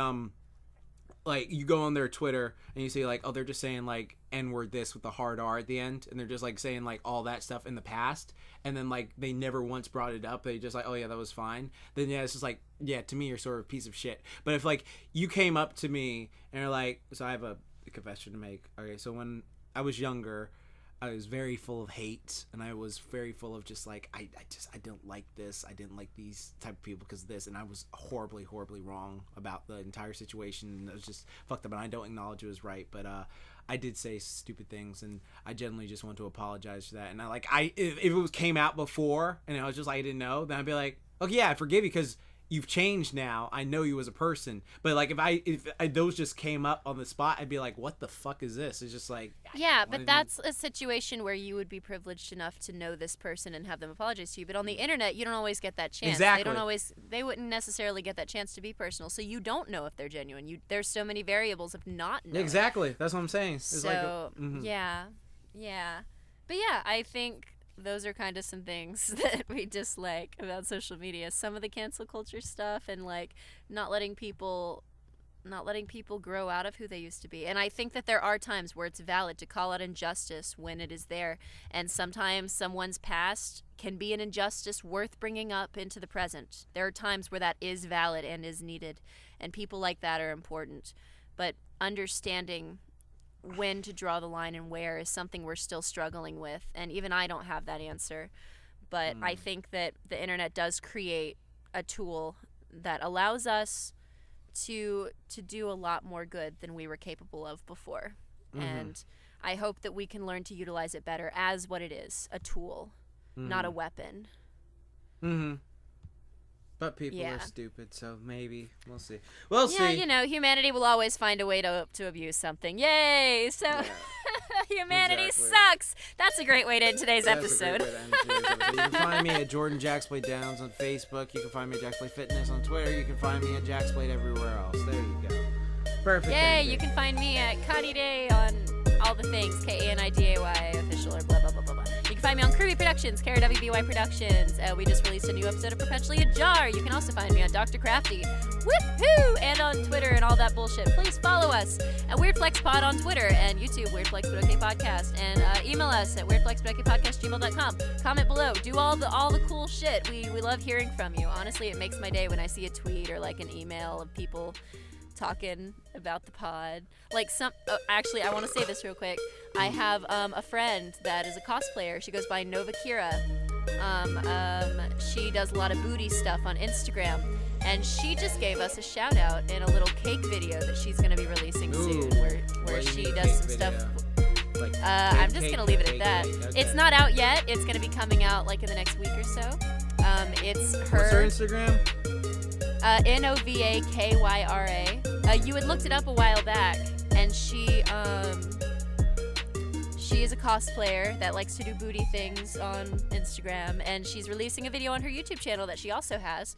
you go on their Twitter and you see like, oh, they're just saying like N-word this with the hard R at the end, and they're just like saying like all that stuff in the past, and then like they never once brought it up, they just like, oh yeah, that was fine. Then yeah, it's just like, yeah, to me you're sort of a piece of shit. But if like you came up to me and you're like, so I have a confession to make. Okay, so when I was younger, I was very full of hate, and I was very full of just like, I don't like this, I didn't like these type of people because of this, and I was horribly wrong about the entire situation, and it was just fucked up, and I don't acknowledge it was right, but I did say stupid things, and I generally just want to apologize for that. And if it came out before and I was just like, I didn't know, then I'd be like, okay, yeah, I forgive you because you've changed now. I know you as a person. But like if those just came up on the spot, I'd be like, what the fuck is this? It's just like, yeah, but that's a situation where you would be privileged enough to know this person and have them apologize to you. But on the internet, you don't always get that chance. Exactly. They wouldn't necessarily get that chance to be personal. So you don't know if they're genuine. There's so many variables of not knowing. Exactly. That's what I'm saying. It's so yeah. But yeah, I think those are kind of some things that we dislike about social media. Some of the cancel culture stuff, and like not letting people grow out of who they used to be. And I think that there are times where it's valid to call out injustice when it is there. And sometimes someone's past can be an injustice worth bringing up into the present. There are times where that is valid and is needed. And people like that are important. But understanding when to draw the line and where is something we're still struggling with. And even I don't have that answer. but I think that the internet does create a tool that allows us to do a lot more good than we were capable of before. And I hope that we can learn to utilize it better as what it is, a tool, not a weapon. But people are stupid, so maybe we'll see. Yeah, you know, humanity will always find a way to abuse something. Yay! So humanity sucks. That's a great way to end today's episode. You can find me at Jordan Jaxblade Downs on Facebook. You can find me at Jaxblade Fitness on Twitter. You can find me at Jaxblade everywhere else. There you go. Perfect. Yay! You can find me at KaniDay on all the things, KaniDay official or blah blah blah blah blah. You can find me on Kirby Productions, KWBY Productions. We just released a new episode of Perpetually Ajar. You can also find me on Dr. Crafty, woohoo, and on Twitter and all that bullshit. Please follow us at WeirdFlexPod on Twitter and YouTube, WeirdFlex But Okay Podcast, and email us at weirdflexbutokaypodcast@gmail.com. Comment below. Do all the cool shit. We love hearing from you. Honestly, it makes my day when I see a tweet or like an email of people talking about the pod. Like actually, I want to say this real quick. I have a friend that is a cosplayer. She goes by Nova Kira. She does a lot of booty stuff on Instagram, and she just gave us a shout out in a little cake video that she's going to be releasing soon, where she does some stuff. Like I'm just gonna leave it at that. Okay. It's not out yet. It's gonna be coming out like in the next week or so. It's her. What's her Instagram? NOVAKYRA. You had looked it up a while back, and she is a cosplayer that likes to do booty things on Instagram, and she's releasing a video on her YouTube channel that she also has.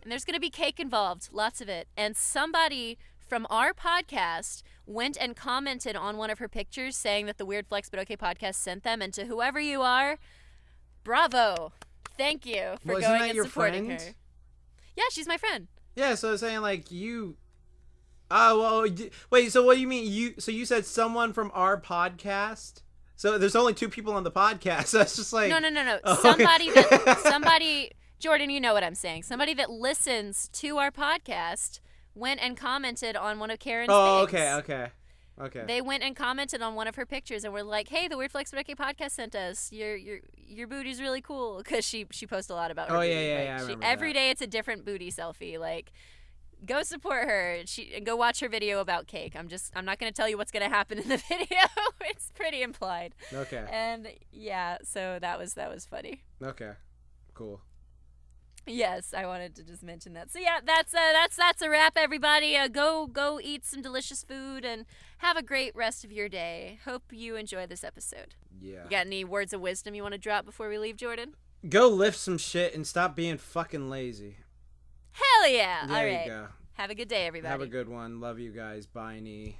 And there's going to be cake involved, lots of it. And somebody from our podcast went and commented on one of her pictures saying that the Weird Flex But Okay podcast sent them, and to whoever you are, bravo. Thank you for going and supporting her. Yeah, she's my friend. Yeah, so I was saying, like, you... Oh, well, wait, so what do you mean? So you said someone from our podcast? So there's only 2 people on the podcast, so it's just like... No. Oh, Somebody... Jordan, you know what I'm saying. Somebody that listens to our podcast went and commented on one of Karen's things. Okay. They went and commented on one of her pictures and were like, "Hey, the Weird Flex But Okay podcast sent us. Your booty's really cool," because she posts a lot about her. Booty, yeah. I remember every day it's a different booty selfie. Like, go support her. Go watch her video about cake. I'm not gonna tell you what's gonna happen in the video. It's pretty implied. Okay. And yeah, so that was funny. Okay. Cool. Yes, I wanted to just mention that. So yeah, that's a wrap, everybody. Go eat some delicious food and have a great rest of your day. Hope you enjoy this episode. Yeah. You got any words of wisdom you want to drop before we leave, Jordan? Go lift some shit and stop being fucking lazy. Hell yeah! There All right. You go. Have a good day, everybody. Have a good one. Love you guys. Bye.